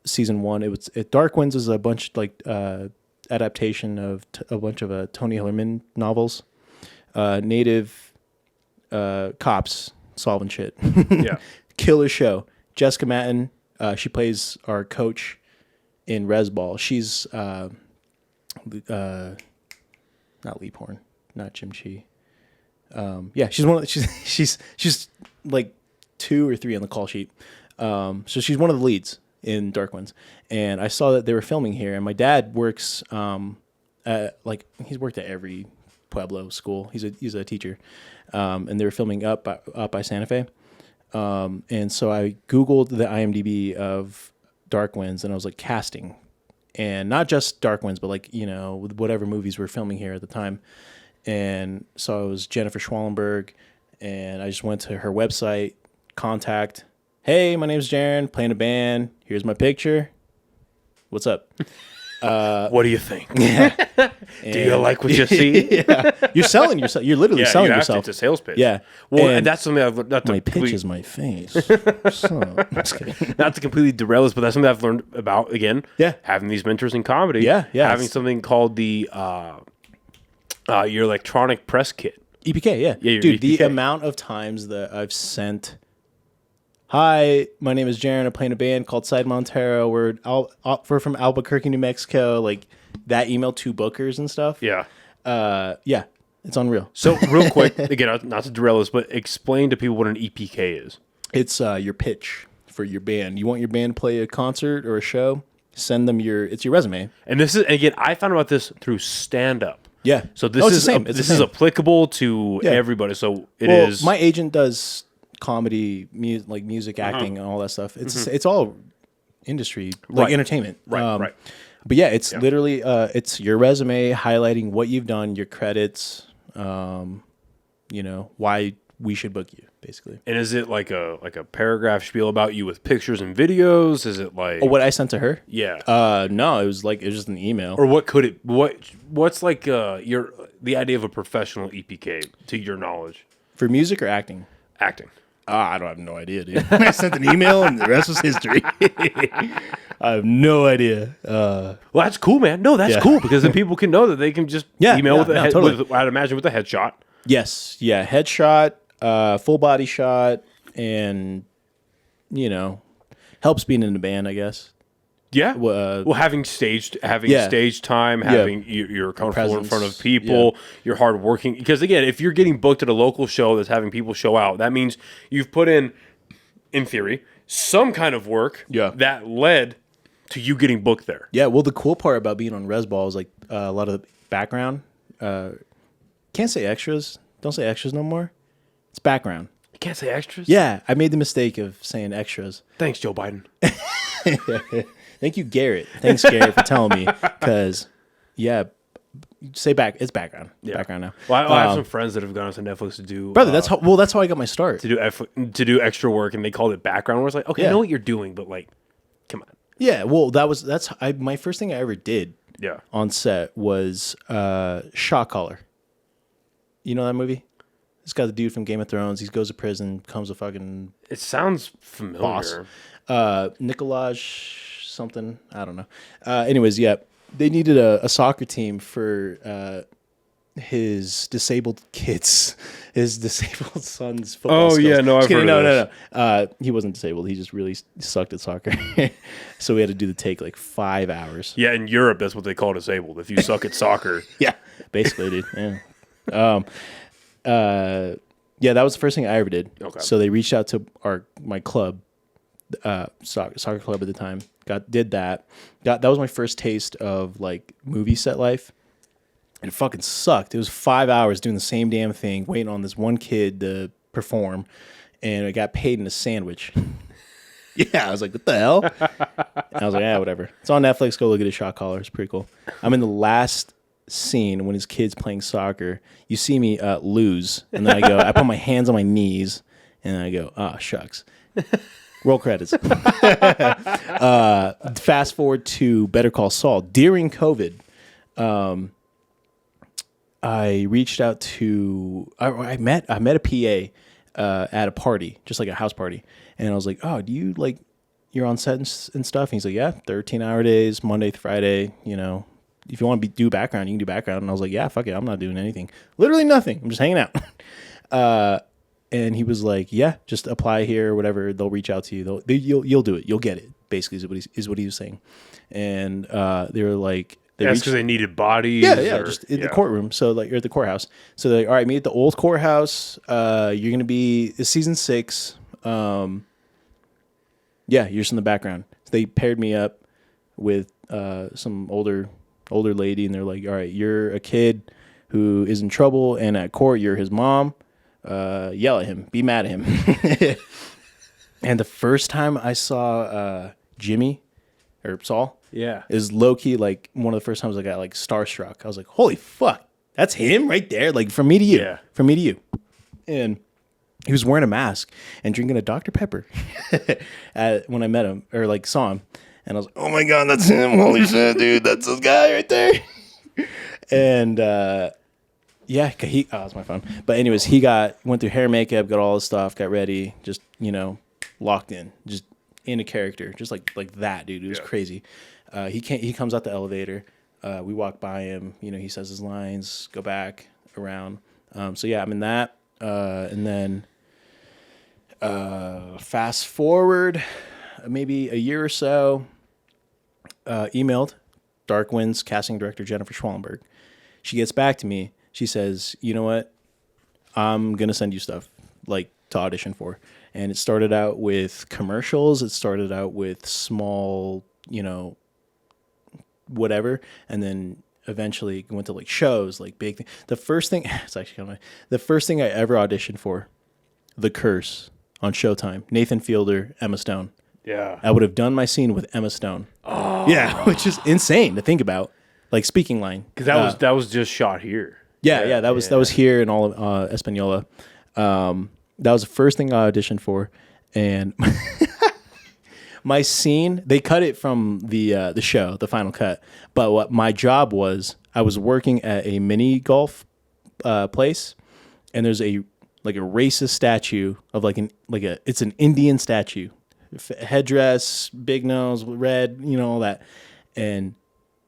season 1. Dark Winds is a bunch like adaptation of a bunch of Tony Hillerman novels. Native cops solving shit. Yeah. Killer show. Jessica Matten, she plays our coach in Resball. She's not Lee Porn, not Jim Chi. Yeah, she's one of she's like 2 or 3 on the call sheet. So she's one of the leads in Dark Winds. And I saw that they were filming here, and my dad works he's worked at every Pueblo school. He's a teacher. And they were filming up by Santa Fe. And so I Googled the IMDb of Dark Winds, and I was like, casting. And not just Dark Winds, but like, whatever movies were filming here at the time. And so it was Jennifer Schwallenberg, and I just went to her website, contact. Hey, my name's Jaren, playing a band. Here's my picture. What's up? What do you think? Yeah. Do you like what you see? Yeah. You're selling yourself. You're literally selling yourself. It's a sales pitch. Yeah. Well, and that's something I've learned. My pitch is my face. So, just kidding. Not to completely derail this, but that's something I've learned about, again, Yeah. having these mentors in comedy. Yeah, yeah. Having something called the your electronic press kit. EPK, yeah. Yeah, your Dude, the EPK. amount of times that I've sent, hi, my name is Jaren. I'm playing a band called Side Montero. We're from Albuquerque, New Mexico. Like that email to bookers and stuff. Yeah. Yeah, it's unreal. So real quick, again, not to derail this, but explain to people what an EPK is. It's your pitch for your band. You want your band to play a concert or a show? Send them it's your resume. And this is, again, I found about this through stand-up. Yeah. So this it's is the same. this is applicable to everybody. So it is. My agent does comedy, music, acting, and all that stuff. It's all industry, like Right. entertainment. Right. But yeah, it's literally it's your resume highlighting what you've done, your credits, why we should book you, basically. And is it like a paragraph spiel about you with pictures and videos? Is it like What I sent to her? Yeah. No, it was just an email. Or what could it what's like the idea of a professional EPK to your knowledge? For music or acting? Acting. I don't have no idea, dude. I sent an email and the rest was history. I have no idea. Well, that's cool, man. No, that's cool because then people can know that they can just email with a totally. I'd imagine with a headshot. Yes. Yeah. Headshot, full body shot, and, helps being in the band, I guess. Yeah. Well, having stage time, having you're comfortable in front of people, you're hardworking. Because again, if you're getting booked at a local show that's having people show out, that means you've put in theory, some kind of work that led to you getting booked there. Yeah. Well, the cool part about being on Resball is like a lot of the background. Can't say extras. Don't say extras no more. It's background. You can't say extras? Yeah. I made the mistake of saying extras. Thanks, Joe Biden. Thank you, Garrett. Thanks, Garrett, for telling me. Because, say it's background. Yeah. Background now. Well, I have some friends that have gone to Netflix to do... Brother, that's how I got my start. To do extra work, and they called it background. Where it's like, okay, I know what you're doing, but like, come on. Yeah, well, my first thing I ever did on set was Shot Caller. You know that movie? It's got the dude from Game of Thrones. He goes to prison, becomes a fucking... It sounds familiar. Boss. Nicolas something. I don't know. Anyways, they needed a soccer team for his disabled kids, his disabled son's football skills. Yeah, no, I've heard of this. No. He wasn't disabled. He just really sucked at soccer. So we had to do the take like 5 hours. Yeah, in Europe, that's what they call disabled. If you suck at soccer. Yeah, basically, dude. Yeah. That was the first thing I ever did. Okay. So they reached out to my club, soccer club at the time. Did that. That was my first taste of like movie set life. And it fucking sucked. It was 5 hours doing the same damn thing, waiting on this one kid to perform, and I got paid in a sandwich. Yeah, I was like, what the hell? And I was like, yeah, whatever. It's on Netflix. Go look at his shot collar. It's pretty cool. I'm in the last scene when his kid's playing soccer. You see me lose, and then I put my hands on my knees, and I go, oh, shucks. Roll credits. Fast forward to Better Call Saul. During COVID, I reached out to I met a PA at a party, just like a house party, and I was like, "Oh, do you like you're on set and stuff?" And he's like, "Yeah, 13-hour days, Monday through Friday. You know, if you want to do background, you can do background." And I was like, "Yeah, fuck it, I'm not doing anything. Literally nothing. I'm just hanging out." And he was like, "Yeah, just apply here or whatever. They'll reach out to you. You'll do it. You'll get it." Basically, is what he was saying. And they were like, That's because they needed bodies. Yeah, just in the courtroom. So like you're at the courthouse. So they're like, all right, meet at the old courthouse. You're gonna be it's season 6. Yeah, you're just in the background. So they paired me up with some older lady, and they're like, all right, you're a kid who is in trouble, and at court you're his mom. Yell at him, be mad at him. And the first time I saw Jimmy or Saul. Yeah. Is low-key like one of the first times I got like starstruck. I was like, holy fuck, that's him right there. Like from me to you. Yeah. From me to you. And he was wearing a mask and drinking a Dr. Pepper when I met him or like saw him. And I was like, oh my God, that's him. Holy shit, dude. That's this guy right there. And yeah, that's my phone. But anyways, he went through hair, makeup, got all his stuff, got ready, just, locked in, just in a character, just like that, dude. It was crazy. He comes out the elevator. We walk by him. He says his lines, go back around. So yeah, I'm in that. And then fast forward maybe a year or so, emailed Dark Winds casting director Jennifer Schwallenberg. She gets back to me. She says, you know what? I'm going to send you stuff like to audition for. And it started out with commercials. It started out with small, whatever. And then eventually went to like shows, like big thing. The first thing I ever auditioned for, The Curse on Showtime. Nathan Fielder, Emma Stone. Yeah. I would have done my scene with Emma Stone. Oh. Yeah, which is insane to think about. Like speaking line. Because that was just shot here. Yeah, that was here in all of Espanola. That was the first thing I auditioned for, and my scene, they cut it from the show, the final cut. But what my job was, I was working at a mini golf place, and there's a racist statue of it's an Indian statue, headdress, big nose, red, all that, and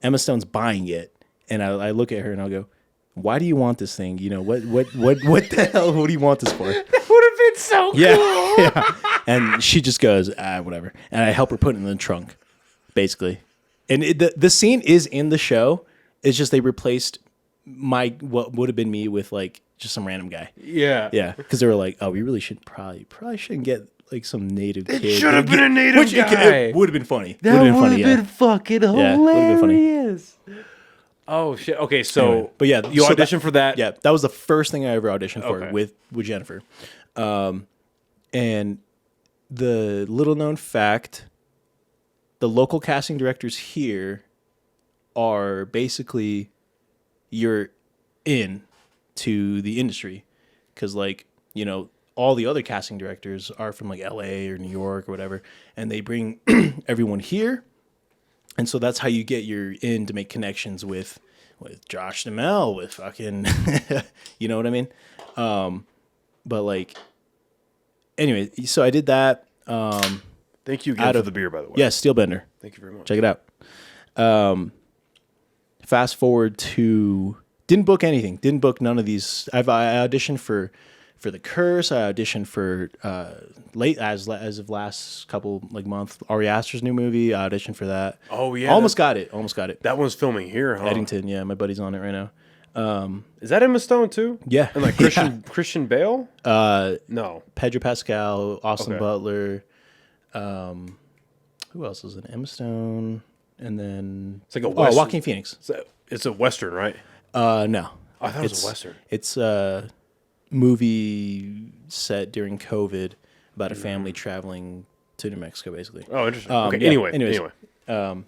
Emma Stone's buying it, and I look at her and I'll go, why do you want this thing? What the hell? What do you want this for? That would have been so cool. Yeah. And she just goes, whatever. And I help her put it in the trunk, basically. And the scene is in the show. It's just they replaced what would have been me with like just some random guy. Yeah. Yeah. Because they were like, oh, we really should probably shouldn't get like some native kid. It should have been a native guy. It would have been funny. That would have been fucking hilarious. Oh shit! Okay, so anyway, but yeah, you auditioned for that. Yeah, that was the first thing I ever auditioned for with Jennifer. And the little known fact, the local casting directors here are basically you're in to the industry because all the other casting directors are from like LA or New York or whatever, and they bring everyone here. And so that's how you get your in to make connections with Josh Duhamel, with fucking, you know what I mean? But like, anyway, so I did that. Thank you again for the beer, by the way. Yeah, Steelbender. Thank you very much. Check it out. Fast forward to, didn't book anything. Didn't book none of these. I auditioned for The Curse. I auditioned for late as of last couple month, Ari Aster's new movie. I auditioned for that. Oh yeah, almost got it. That one's filming here, huh? Eddington. Yeah, my buddy's on it right now. Is that Emma Stone too? Yeah, and like Christian Bale. No, Pedro Pascal, Austin Butler. Who else is in Emma Stone? And then it's like Joaquin Phoenix. It's a Western, right? No, I thought it was a Western. It's movie set during COVID about a family traveling to New Mexico, basically. Oh, interesting. Okay. Yeah, anyway.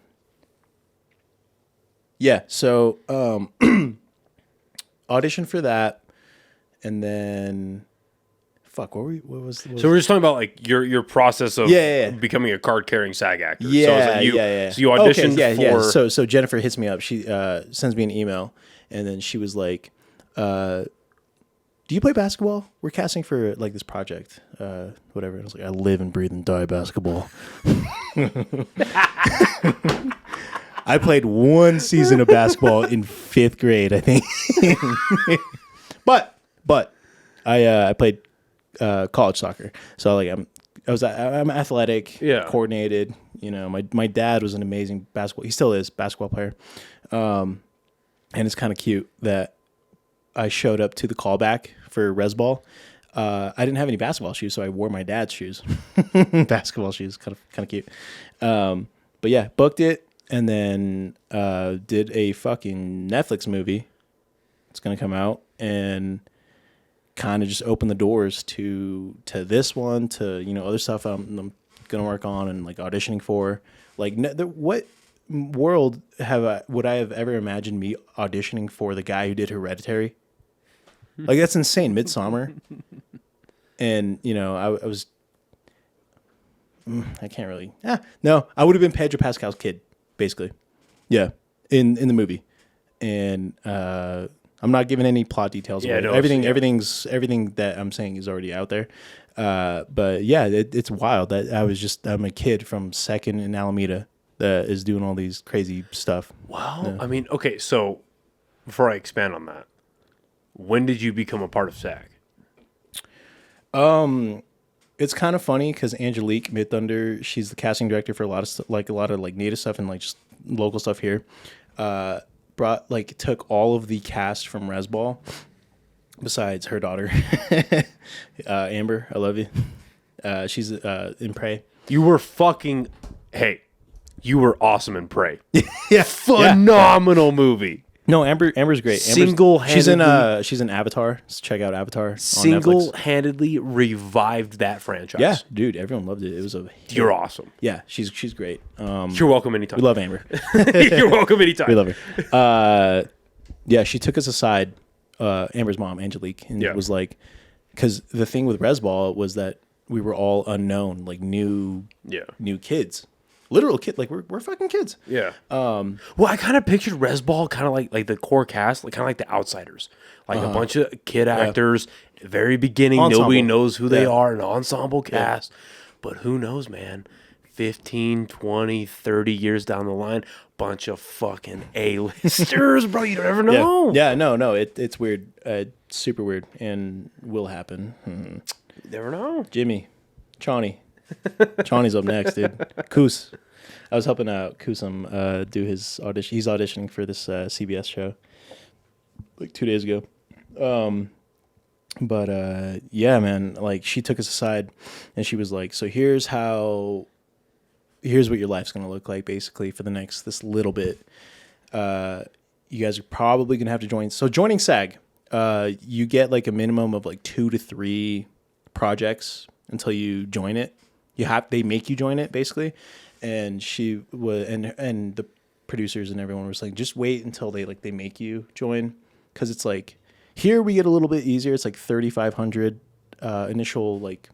Yeah. So audition for that, and then fuck. What was? So we're just talking about like your process of becoming a card carrying SAG actor. Yeah, So So you auditioned for. Yeah. So Jennifer hits me up. She sends me an email, and then she was like, "Do you play basketball? We're casting for like this project, whatever." And I was like, "I live and breathe and die basketball." I played one season of basketball in 5th grade, I think. but I played college soccer, so like I'm athletic, coordinated. You know, my dad was an amazing basketball. He still is basketball player, and it's kind of cute that I showed up to the callback for res ball. I didn't have any basketball shoes, so I wore my dad's shoes, basketball shoes, kind of cute. But yeah, booked it. And then did a fucking Netflix movie. It's gonna come out and kind of just open the doors to this one, to other stuff I'm gonna work on and like auditioning for. Like, what world would I have ever imagined me auditioning for the guy who did Hereditary? Like, that's insane. Midsommar. And I was. I can't really. No, I would have been Pedro Pascal's kid. Basically, yeah, in the movie, and I'm not giving any plot details. Yeah, no, everything that I'm saying is already out there. But yeah, it's wild that I'm a kid from Second in Alameda that is doing all these crazy stuff. Well, I mean, okay, so before I expand on that, when did you become a part of SAG? It's kind of funny because Angelique Mid-Thunder, she's the casting director for a lot of native stuff and like just local stuff here. Took all of the cast from Resball, besides her daughter, Amber. I love you. She's in Prey. You were you were awesome in Prey. Yeah, phenomenal movie. No, Amber's great. Single-handedly, she's in Avatar. Let's check out Avatar on Netflix. Single-handedly revived that franchise. Yeah, dude, everyone loved it. It was You're awesome. Yeah, she's great. You're welcome anytime. We love Amber. You're welcome anytime. We love her. Yeah, she took us aside, Amber's mom, Angelique, and it was like, because the thing with Resball was that we were all unknown, like new kids. Literal kid, like we're fucking kids. Yeah. Well, I kind of pictured Resball kind of like the core cast, like kind of like The Outsiders, like a bunch of kid actors. Very beginning, ensemble. Nobody knows who they are, an ensemble cast. But who knows, man? 15, 20, 30 years down the line, bunch of fucking A-listers, bro. You don't ever know. Yeah, no, it's weird. Super weird, and will happen. You never know. Jimmy, Chawny's up next, dude. Koos. I was helping out Koosum do his audition. He's auditioning for this CBS show like 2 days ago. Yeah, man, like she took us aside and she was like, so here's what your life's going to look like basically for this little bit. You guys are probably going to have to join. So joining SAG, you get like a minimum of like 2 to 3 projects until you join it. They make you join it basically. And she was, and the producers and everyone was like, just wait until they make you join. Cause it's like, here we get a little bit easier. It's like $3,500 initial like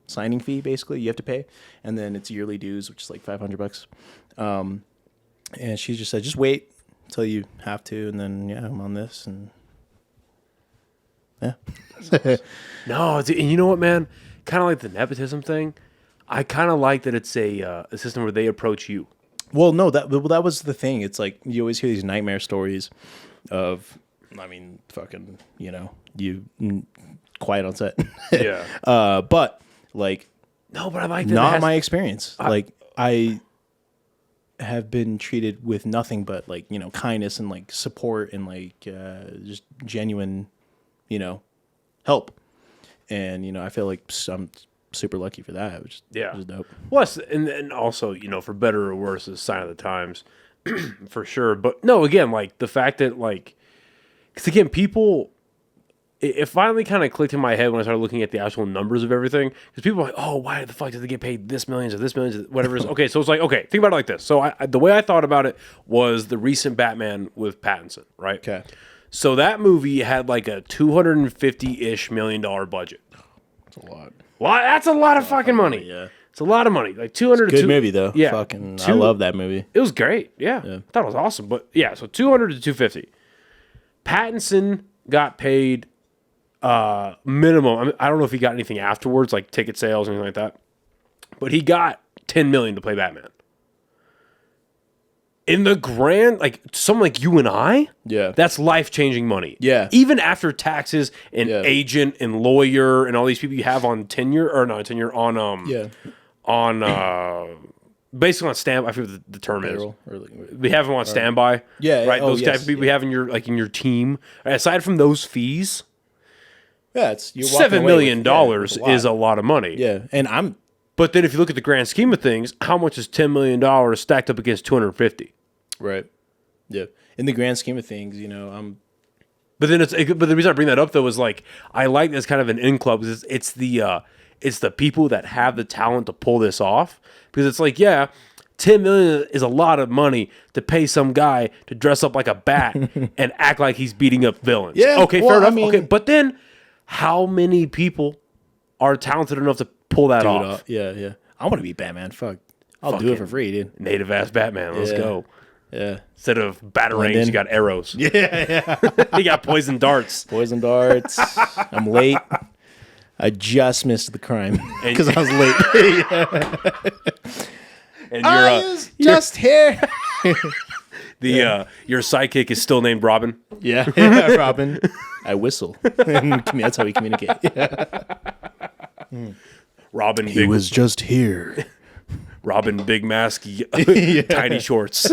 signing fee basically you have to pay. And then it's yearly dues, which is like $500. And she just said, just wait until you have to. And then, I'm on this and yeah. No, and you know what, man? Kind of like the nepotism thing. I kind of like that it's a system where they approach you. Well, no, that was the thing. It's like you always hear these nightmare stories of, I mean, fucking, you quiet on set. Yeah. But like, no, but I like that. Not my experience. I have been treated with nothing but like, kindness and like support and like just genuine, help. And, I feel like I'm super lucky for that, which is dope. Well, and also, for better or worse, is a sign of the times, for sure. But no, again, like the fact that like, because again, people, it finally kind of clicked in my head when I started looking at the actual numbers of everything. Because people are like, oh, why the fuck did they get paid this millions or this millions, or whatever it is. Okay, so it's like, okay, think about it like this. So the way I thought about it was the recent Batman with Pattinson, right? Okay. So that movie had like a $250-ish million budget. That's a lot. That's a lot of fucking money. Yeah. It's a lot of money. Like 200 Good movie, though. Yeah. I love that movie. It was great. Yeah. I thought it was awesome. But yeah, so 200 to 250. Pattinson got paid minimum. I don't know if he got anything afterwards, like ticket sales or anything like that. But he got $10 million to play Batman. In the grand, like someone like you and I, that's life-changing money. Yeah. Even after taxes and agent and lawyer and all these people you have on tenure, or not tenure, on basically on standby. I forget what the term is. We have them on standby. Yeah. Right. Those type of people we have in your team. Aside from those fees, it's $7 million is a lot of money. Yeah. And but then if you look at the grand scheme of things, how much is $10 million stacked up against 250? Right. Yeah. In the grand scheme of things, But then but the reason I bring that up though is like I like this kind of an in club because it's the people that have the talent to pull this off, because it's like, yeah, 10 million is a lot of money to pay some guy to dress up like a bat and act like he's beating up villains. Yeah. Okay, fair enough. Okay, but then how many people are talented enough to pull that off? Yeah. I want to be Batman. Fuck. I'll do it for free, dude. Native ass Batman. Let's go. Yeah. Instead of batarangs, you got arrows. Yeah. You got poison darts. Poison darts. I'm late. I just missed the crime because I was late. And you're just here. Your sidekick is still named Robin. Yeah, Robin. I whistle. That's how we communicate. Robin. He was just here. Robin, big mask, tiny shorts.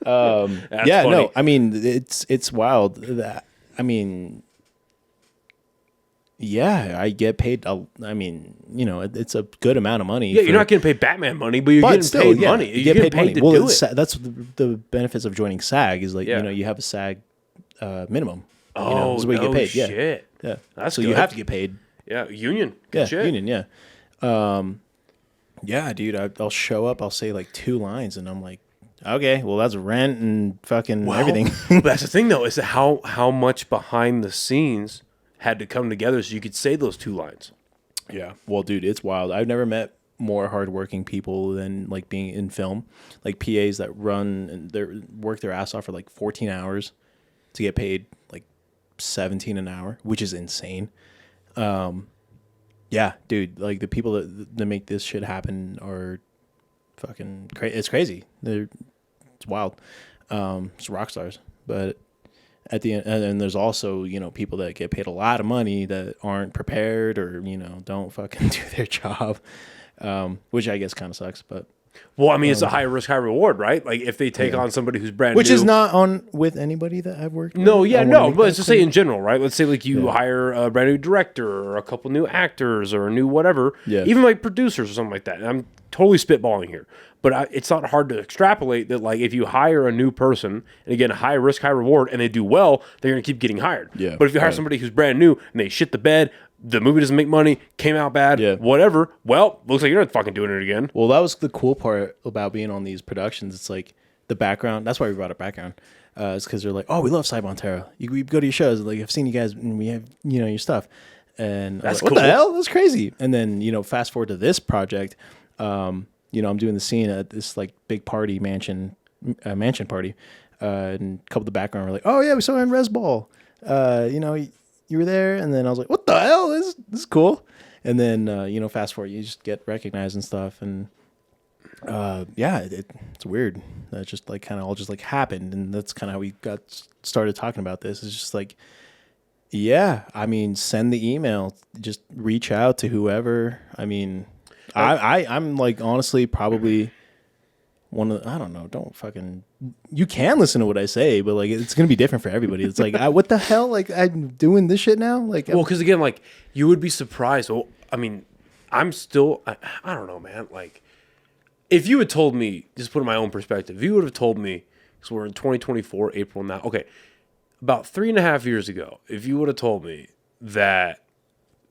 Funny. No, I mean it's wild. I get paid. It's a good amount of money. Yeah, you're not getting paid Batman money, but you're getting paid money. You get paid money. That's the benefits of joining SAG is like you have a SAG minimum. Oh, that's where you get paid. Shit. Yeah. That's so good. You have to get paid. Yeah, union. Good shit. Union. Yeah. Yeah, dude. I'll show up. I'll say like 2 lines, and I'm like, okay, well that's rent and fucking everything. That's the thing, though, is that how much behind the scenes had to come together so you could say those 2 lines. Yeah. Well, dude, it's wild. I've never met more hardworking people than like being in film, like PAs that run and work their ass off for like 14 hours to get paid like 17 an hour, which is insane. Yeah, dude, like the people that make this shit happen are fucking crazy. It's crazy. It's wild. It's rock stars. But at the end, and there's also, people that get paid a lot of money that aren't prepared or, don't fucking do their job, which I guess kind of sucks. But well, I mean, it's a high risk, high reward, right? Like if they take on somebody who's brand new, which is not on with anybody that I've worked with. No, but let's just say in general, right? Let's say like you hire a brand new director or a couple new actors or a new whatever, even like producers or something like that. And I'm totally spitballing here, but it's not hard to extrapolate that like if you hire a new person, and again, high risk, high reward, and they do well, they're going to keep getting hired. Yeah. But if you hire somebody who's brand new and they shit the bed, the movie doesn't make money, came out bad, whatever. Well, looks like you're not fucking doing it again. Well, that was the cool part about being on these productions. It's like the background. That's why we brought up background. It's because they're like, oh, we love Cy Montero. We go to your shows. Like, I've seen you guys and we have, your stuff. And that's like, cool. What the hell? That's crazy. And then, fast forward to this project. I'm doing the scene at this like big party mansion party. And a couple of the background were like, oh, yeah, we saw you in Res Ball. You were there, and then I was like, "What the hell? This is cool." And then fast forward, you just get recognized and stuff, and it's weird. That just like kind of all just like happened, and that's kind of how we got started talking about this. It's just like, send the email, just reach out to whoever. I'm like honestly probably one of the, I don't know, you can listen to what I say, but like it's gonna be different for everybody. It's like what the hell, like I'm doing this shit now, like because again, like you would be surprised. Well, I mean, I'm still I don't know, man. Like if you had told me, just put in my own perspective, if you would have told me, because we're in 2024 April now, okay, about 3.5 years ago, if you would have told me that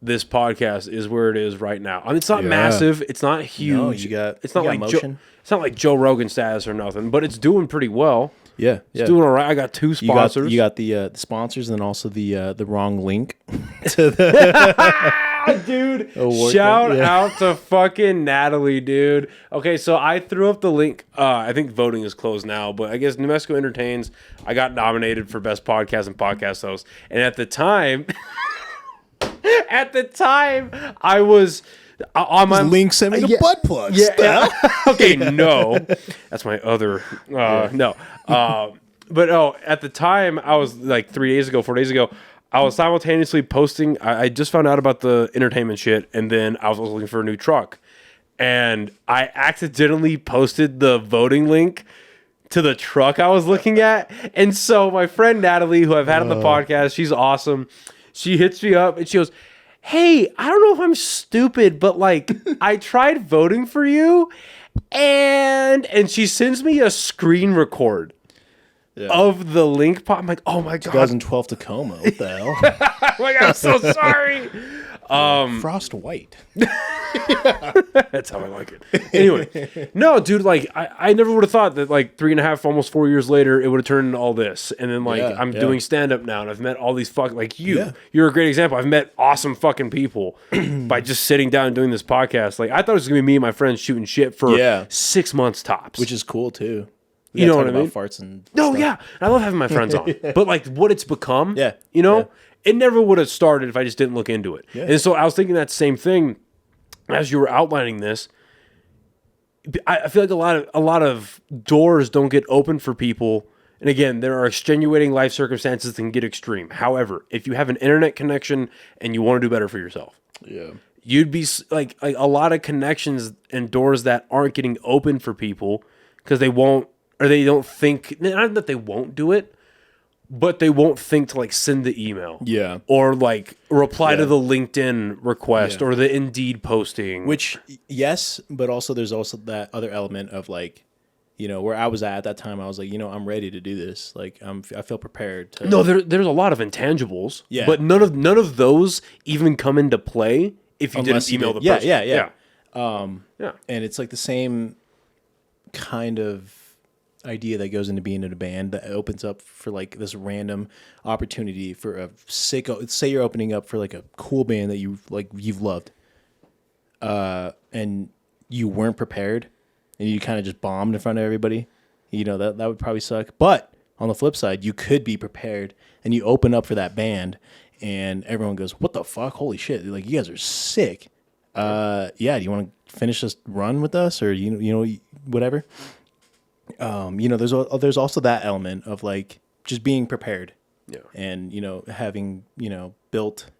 this podcast is where it is right now, I mean, it's not massive, it's not huge, it's not like motion. It's not like Joe Rogan status or nothing, but it's doing pretty well. Yeah, it's doing all right. I got 2 sponsors. You got the sponsors and then also the wrong link to the dude. Shout out to fucking Natalie, dude. Okay, so I threw up the link. I think voting is closed now, but I guess New Mexico Entertains. I got nominated for best podcast and podcast host, and at the time, I was. On my link sent me the butt plug. Yeah. Okay, no, that's my other. No, but at the time I was like 4 days ago, I was simultaneously posting. I just found out about the entertainment shit, and then I was also looking for a new truck, and I accidentally posted the voting link to the truck I was looking at, and so my friend Natalie, who I've had on the podcast, she's awesome. She hits me up and she goes, "Hey, I don't know if I'm stupid, but like I tried voting for you," and she sends me a screen record of the link pop. I'm like, "Oh my god, 2012 Tacoma, what the hell?" I'm like, "I'm so sorry." Frost white. That's how I like it. Anyway, no, dude, like I never would have thought that like 3.5, almost 4 years later, it would have turned into all this. And then like I'm doing stand up now, and I've met all these like you. Yeah. You're a great example. I've met awesome fucking people by just sitting down and doing this podcast. Like I thought it was gonna be me and my friends shooting shit for 6 months tops, which is cool too. You know what I mean? Farts and stuff. Yeah, I love having my friends on. But like what it's become, you know. Yeah. It never would have started if I just didn't look into it. Yeah. And so I was thinking that same thing as you were outlining this. I feel like a lot of doors don't get open for people. And again, there are extenuating life circumstances that can get extreme. However, if you have an internet connection and you want to do better for yourself, you'd be like a lot of connections and doors that aren't getting open for people because they won't, or they don't think, not that they won't do it, but they won't think to like send the email. Yeah. Or like reply to the LinkedIn request or the Indeed posting. Which, yes, but also there's also that other element of like, you know, where I was at that time, I was like, you know, I'm ready to do this. Like, I feel prepared to. No, there's a lot of intangibles. Yeah. But none of those even come into play if you didn't email the person. Yeah. And it's like the same kind of idea that goes into being in a band that opens up for like this random opportunity for a sicko. Say you're opening up for like a cool band that you've loved, and you weren't prepared, and you kind of just bombed in front of everybody. You know that would probably suck. But on the flip side, you could be prepared, and you open up for that band, and everyone goes, "What the fuck? Holy shit! Like you guys are sick." Do you want to finish this run with us, or you know whatever. You know, there's also that element of like just being prepared, and you know having built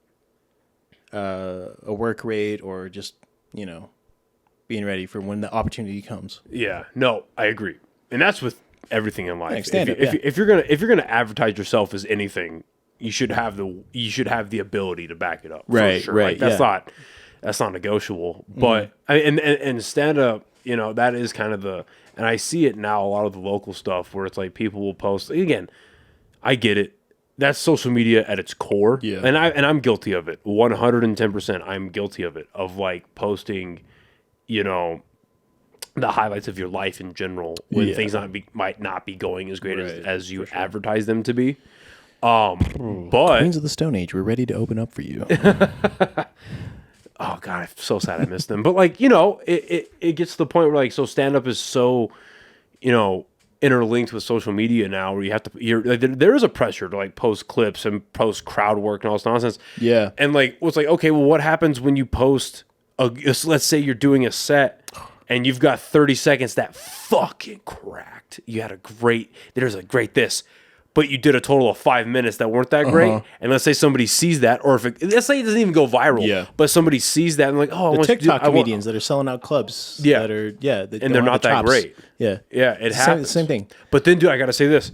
a work rate or just being ready for when the opportunity comes. Yeah, no, I agree, and that's with everything in life. If you're gonna advertise yourself as anything, you should have the ability to back it up. Right, sure. right. Like, that's not negotiable. But and stand up, that is kind of the. And I see it now, a lot of the local stuff where it's like people will post. Again, I get it. That's social media at its core. Yeah. And I'm guilty of it. 110%. I'm guilty of it. Of like posting, the highlights of your life in general when things might not be going as great as you advertise them to be. But Queens of the Stone Age, we're ready to open up for you. Oh God, I'm so sad I missed them. But like, it gets to the point where like, so stand up is so, interlinked with social media now where you have to, there is a pressure to like post clips and post crowd work and all this nonsense. Yeah. And like, it's like, okay, well, what happens when you post let's say you're doing a set and you've got 30 seconds that fucking cracked. You had there's a great this. But you did a total of 5 minutes that weren't that great. And let's say somebody sees that, or let's say it doesn't even go viral, but somebody sees that and like, oh, the TikTok comedians that are selling out clubs, that are and they're not that great. Yeah, it happens. Same thing. But then, dude, I gotta say this: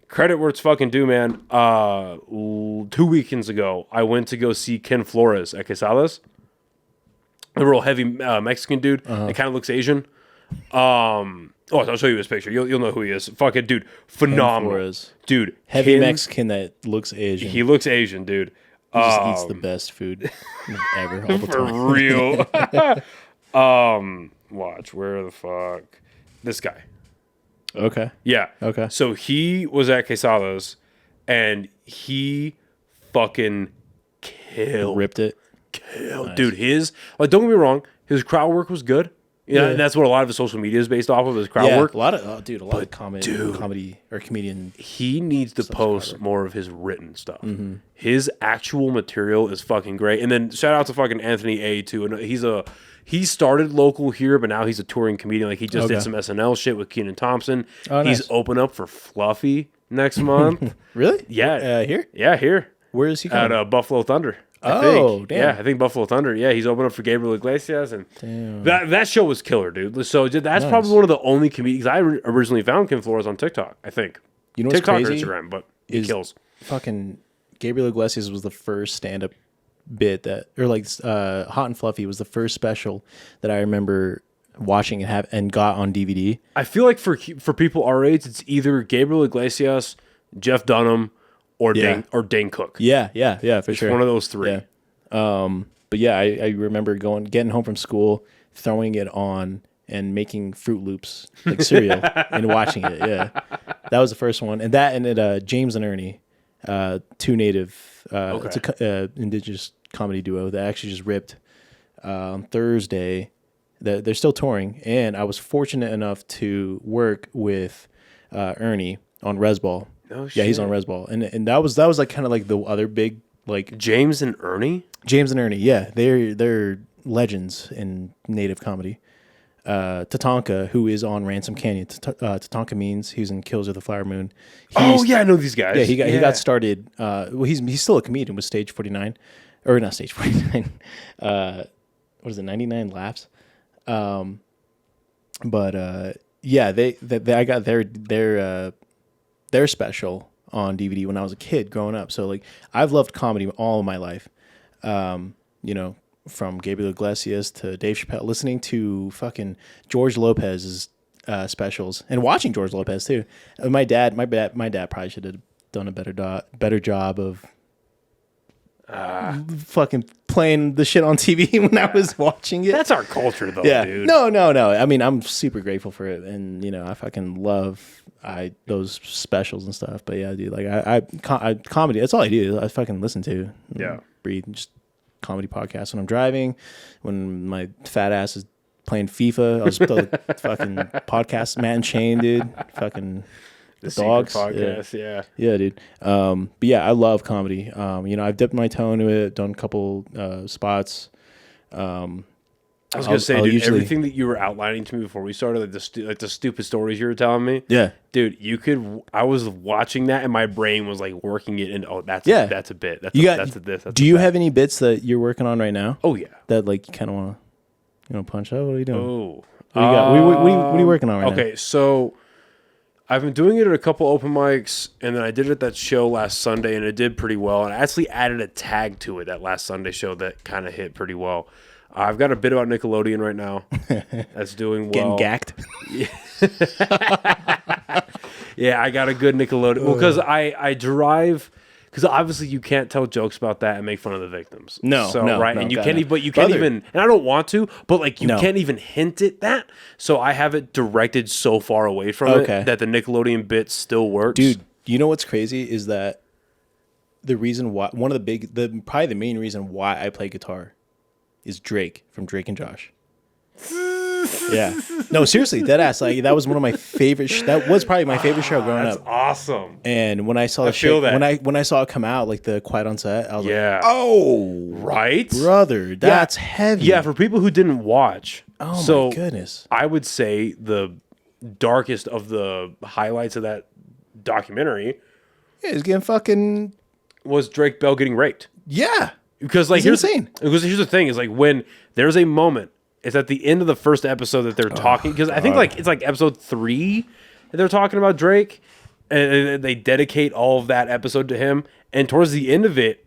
credit where it's fucking due, man. 2 weekends ago, I went to go see Ken Flores at Quesadas, a real heavy Mexican dude. That kind of looks Asian. I'll show you his picture. You'll know who he is. Fucking dude, phenomenal. Flores. Dude, Heavy Mexican that looks Asian. He looks Asian, dude. He just eats the best food ever all the For time. real. Watch, where the fuck? This guy. Okay. Yeah. Okay. So he was at Quesadas, and he fucking killed. Ripped it. Killed. Nice. Dude, don't get me wrong, his crowd work was good. Yeah, and that's what a lot of his social media is based off of, his crowd work. A lot of comedy or comedian. He needs to post more of his written stuff. Mm-hmm. His actual material is fucking great. And then shout out to fucking Anthony A too. And he started local here, but now he's a touring comedian. Like he just did some SNL shit with Kenan Thompson. Oh, nice. He's open up for Fluffy next month. Really? Yeah. Here? Yeah, here. Where is he coming? At Buffalo Thunder. I think. Damn. Yeah, I think Buffalo Thunder. Yeah, he's opening up for Gabriel Iglesias, and that show was killer, dude. So that's probably one of the only comedians I originally found Kim Flores on TikTok. I think you know what's TikTok crazy? or Instagram, but he kills. Fucking Gabriel Iglesias was the first stand-up bit Hot and Fluffy was the first special that I remember watching and got on DVD. I feel like for people our age, it's either Gabriel Iglesias, Jeff Dunham, or Dane Cook. Yeah, for sure. One of those three. Yeah. But yeah, I remember getting home from school, throwing it on, and making Fruit Loops like cereal and watching it. Yeah, that was the first one, and James and Ernie, two native, it's a indigenous comedy duo that actually just ripped on Thursday. They're still touring, and I was fortunate enough to work with Ernie on Resball. Oh, shit. Yeah, he's on Resball, and that was like kind of like the other big like James and Ernie. Yeah, they're legends in native comedy. Tatanka, who is on Ransom Canyon. Tatanka means he's in Kills of the Flower Moon. I know these guys. Yeah, he got started. Well, he's still a comedian with Stage 49, or not Stage 49. What is it? 99 Laughs. Yeah, I got their special on DVD when I was a kid growing up. So like I've loved comedy all of my life. You know, from Gabriel Iglesias to Dave Chappelle, listening to fucking George Lopez's specials and watching George Lopez too. My dad probably should have done a better job of fucking playing the shit on TV when I was watching it. That's our culture though, dude. No. I mean, I'm super grateful for it, and you know, I fucking love those specials and stuff. But yeah, dude, like I comedy. That's all I do. I fucking listen to. Breathe. Just comedy podcasts when I'm driving. When my fat ass is playing FIFA, I'll just throw the fucking podcast Matt and Shane, dude. Fucking the dogs podcast, yeah, dude. But yeah, I love comedy. You know, I've dipped my toe into it, done a couple spots. I was gonna say, dude, everything that you were outlining to me before we started, like the stupid stories you were telling me. Yeah, dude, I was watching that, and my brain was like working it, and that's a bit. That's a this. Do you have any bits that you're working on right now? Oh yeah, that like you kind of want to, punch out. What are you doing? Oh, what do you got? What are you working on right now? Okay, so I've been doing it at a couple open mics, and then I did it at that show last Sunday, and it did pretty well. And I actually added a tag to it that last Sunday show that kind of hit pretty well. I've got a bit about Nickelodeon right now that's doing well. Getting gacked? Yeah, I got a good Nickelodeon. Well, because I drive... Because obviously you can't tell jokes about that and make fun of the victims. No, right? And you can't even... And I don't want to, but like you can't even hint at that. So I have it directed so far away from it that the Nickelodeon bit still works. Dude, you know what's crazy is that the reason why... probably the main reason why I play guitar is Drake from Drake and Josh. Yeah. No, seriously, deadass. Like that was one of my favorite. That was probably my favorite show growing up. That's awesome. And when I saw when I saw it come out, like the Quiet on Set, I was like, oh, right, brother, that's heavy. Yeah, for people who didn't watch. Oh my goodness. I would say the darkest of the highlights of that documentary. Yeah, he's getting fucking. Was Drake Bell getting raped? Yeah. Because like insane. Because here's the thing: is like when there's a moment, it's at the end of the first episode that they're talking. Because I think like it's like episode 3 that they're talking about Drake, and they dedicate all of that episode to him. And towards the end of it,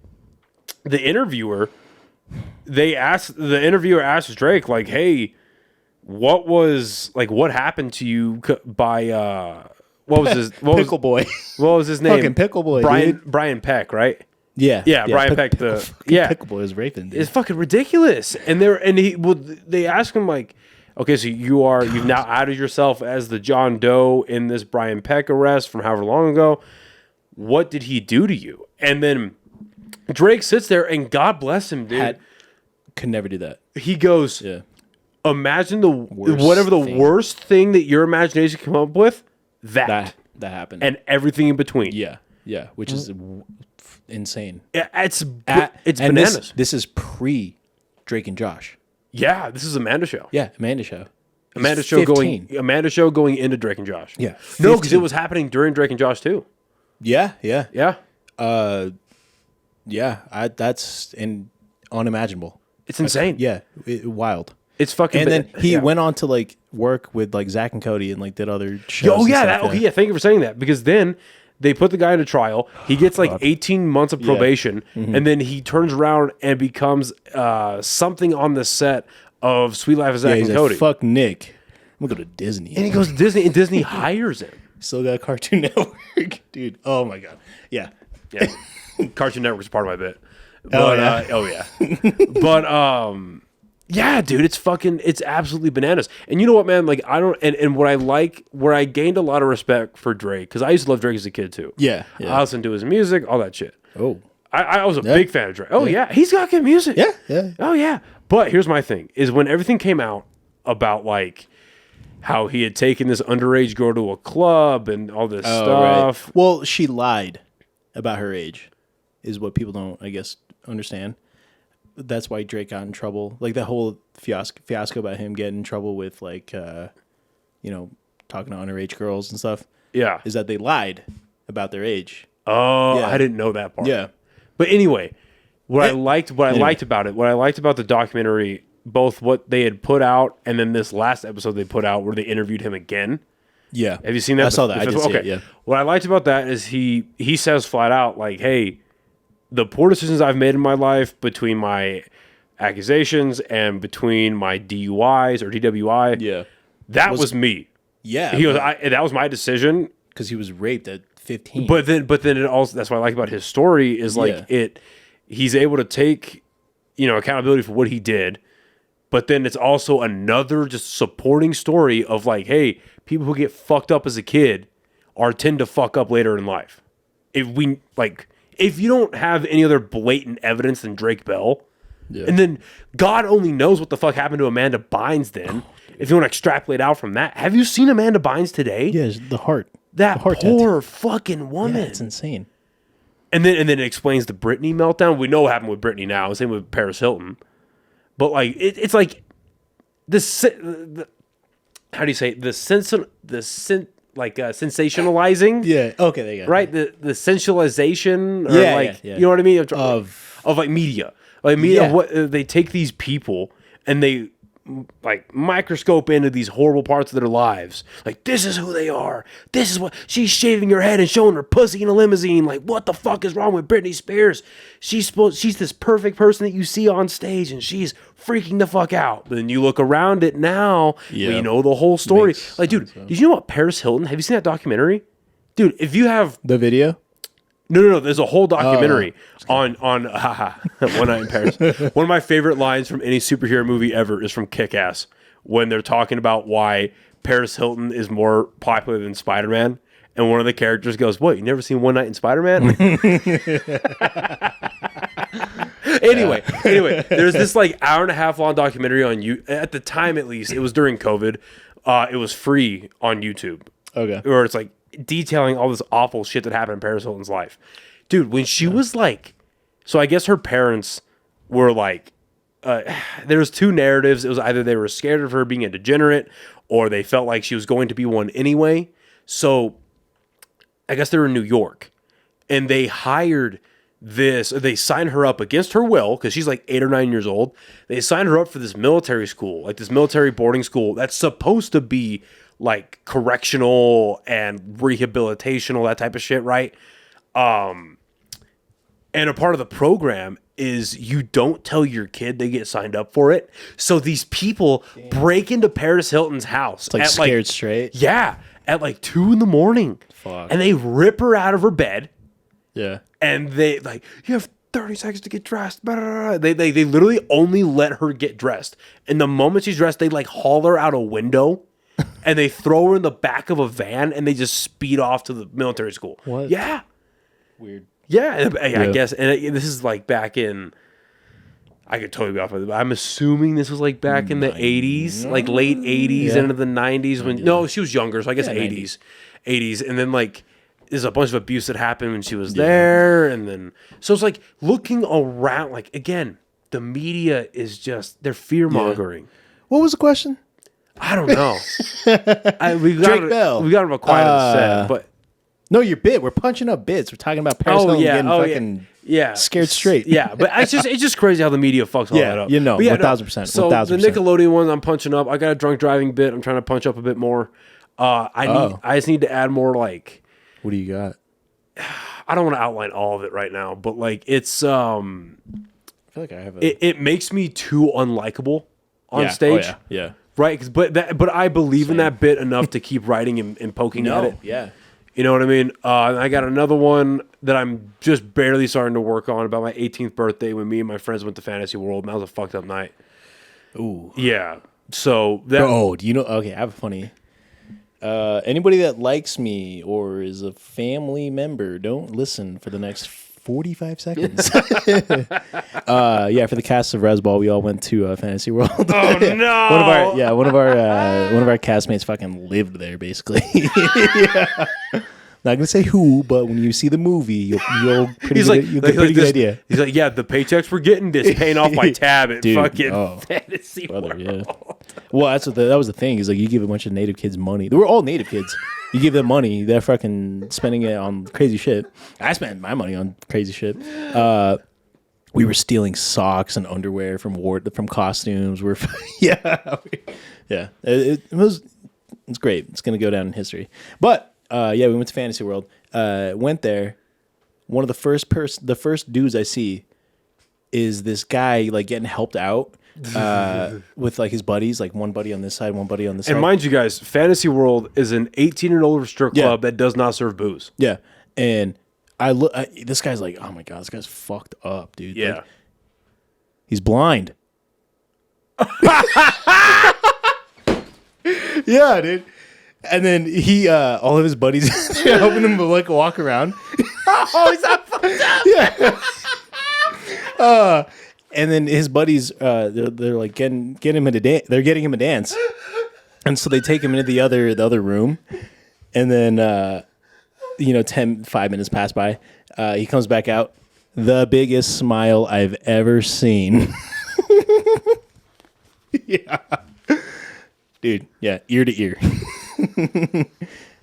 the interviewer asks Drake like, "Hey, what happened to you by what was his Pickle Boy. what was his name? Fucking Pickle Boy, Brian dude. Brian Peck, right? Yeah. Brian Peck. Pickle Boy was raping, dude. It's fucking ridiculous. And they ask him like, okay, so you've now outed yourself as the John Doe in this Brian Peck arrest from however long ago. What did he do to you? And then Drake sits there and God bless him, dude. Could never do that. He goes, Yeah. imagine Worst worst thing that your imagination can come up with, that happened. and everything in between. Yeah. Which is insane. It's And bananas. This is pre Drake and Josh. Yeah, this is Amanda show. Yeah, Amanda show. Amanda show going into Drake and Josh. Yeah, No, because it was happening during Drake and Josh too. Yeah. Yeah. That's unimaginable. It's insane. Wild. It's fucking. And then he went on to like work with like Zach and Cody and like did other shows. Oh yeah, and stuff, thank you for saying that, because then they put the guy into trial. He gets like 18 months of probation, and then he turns around and becomes something on the set of Sweet Life of Zach he's and Cody. like, fuck Nick. I'm gonna go to Disney. And he goes to Disney, and Disney hires him. Still got Cartoon Network, dude. Oh my god. Yeah. Cartoon Network's part of my bit. But, yeah, dude, it's absolutely bananas. And you know what, man? Like, where I gained a lot of respect for Drake, because I used to love Drake as a kid too. Yeah. I listened to his music, all that shit. Oh. I was a big fan of Drake. Oh yeah, he's got good music. Yeah. Oh yeah. But here's my thing: is when everything came out about like how he had taken this underage girl to a club and all this stuff. Right. Well, she lied about her age, is what people don't, I guess, understand. That's why Drake got in trouble. Like that whole fiasco about him getting in trouble with like, talking to underage girls and stuff. Yeah. Is that they lied about their age. Oh, Yeah. I didn't know that part. Yeah. But anyway, what I liked about the documentary, both what they had put out and then this last episode they put out where they interviewed him again. Yeah. Have you seen that? I saw that. I did see it, yeah. What I liked about that is he says flat out, like, hey, the poor decisions I've made in my life between my accusations and between my DUIs or DWI, that was me. Yeah. He goes, that was my decision. Because he was raped at 15. But then it also, that's what I like about his story is like he's able to take, accountability for what he did. But then it's also another just supporting story of like, hey, people who get fucked up as a kid tend to fuck up later in life. If you don't have any other blatant evidence than Drake Bell, and then God only knows what the fuck happened to Amanda Bynes then, if you want to extrapolate out from that. Have you seen Amanda Bynes today? Yeah, the heart. That poor tattoo. Fucking woman. Yeah, it's insane. And then it explains the Britney meltdown. We know what happened with Britney now. Same with Paris Hilton. But like it's like how do you say it? Sensationalizing? Yeah. Okay, there you go. Right? The sensualization or you know what I mean? Of like media. Like media what they take these people and they like microscope into these horrible parts of their lives. Like, this is who they are. This is what she's shaving her head and showing her pussy in a limousine. Like, what the fuck is wrong with Britney Spears? She's this perfect person that you see on stage and she's freaking the fuck out. But then you look around it now, we know the whole story. Like, dude, did you know about Paris Hilton? Have you seen that documentary? Dude, if you have the video? No. There's a whole documentary on One Night in Paris. One of my favorite lines from any superhero movie ever is from Kick-Ass when they're talking about why Paris Hilton is more popular than Spider-Man. And one of the characters goes, "What? You never seen One Night in Spider-Man?" Anyway, there's this like hour and a half long documentary on you. At the time, at least, it was during COVID. It was free on YouTube. Okay, where it's like detailing all this awful shit that happened in Paris Hilton's life. Dude, when she was like, so I guess her parents were like, there's two narratives. It was either they were scared of her being a degenerate or they felt like she was going to be one anyway. So I guess they were in New York and they they signed her up against her will because she's like 8 or 9 years old. They signed her up for this military school, like this military boarding school that's supposed to be like correctional and rehabilitational, that type of shit, right? And a part of the program is you don't tell your kid they get signed up for it. So these people break into Paris Hilton's house. It's like scared straight. Yeah. At like 2 a.m. Fuck. And they rip her out of her bed. Yeah. And they like, you have 30 seconds to get dressed. Blah, blah, blah. They literally only let her get dressed. And the moment she's dressed, they like haul her out a window and they throw her in the back of a van and they just speed off to the military school. What? Yeah. Weird. Yeah, I guess. And this is like back in, I could totally be off of it, but I'm assuming this was like back in the 80s, like late 80s, into the 90s. When no, she was younger, so I guess 80s. 80s. And then like, there's a bunch of abuse that happened when she was there. And then, so it's like looking around, like, again, the media is just, they're fear mongering. What was the question? I don't know. We Drake Bell. got him quiet on the set, but. No, your bit. We're punching up bits. We're talking about Paris Hilton getting fucking scared straight. Yeah, but it's just crazy how the media fucks all that up. You know, but 1,000%. So 1,000%. the Nickelodeon ones I'm punching up. I got a drunk driving bit. I'm trying to punch up a bit more. I just need to add more like. What do you got? I don't want to outline all of it right now, but like it's I feel like I have it makes me too unlikable on stage. Oh, yeah. Right, but I believe in that bit enough to keep writing and poking at it. Yeah. You know what I mean? And I got another one that I'm just barely starting to work on about my 18th birthday when me and my friends went to Fantasy World. And that was a fucked up night. Ooh. Yeah. So that. Oh, do you know? Okay, I have a funny. Anybody that likes me or is a family member, don't listen for the next 45 seconds. For the cast of Resball, we all went to Fantasy World. Oh no! One of our castmates fucking lived there, basically. Not gonna say who, but when you see the movie, you'll get a pretty good idea. He's like, yeah, the paychecks we're getting this paying off my tab at fucking Fantasy World. Yeah. Well, that was the thing. Is like you give a bunch of native kids money. They were all native kids. You give them money, they're fucking spending it on crazy shit. I spent my money on crazy shit. We were stealing socks and underwear from costumes. It's great. It's gonna go down in history. But we went to Fantasy World. Went there. One of the first dudes I see is this guy like getting helped out with like his buddies, like one buddy on this side, one buddy on this side. And mind you guys, Fantasy World is an 18 and older strip club that does not serve booze. Yeah, and this guy's like, oh my god, this guy's fucked up, dude. Yeah, like, he's blind. Yeah, dude. And then he, all of his buddies, helping him to like walk around. Oh, he's not fucked up. And then his buddies, they're like getting him they're getting him a dance, and so they take him into the other room, and then 5 minutes pass by, he comes back out, the biggest smile I've ever seen. Yeah, dude, yeah, ear to ear.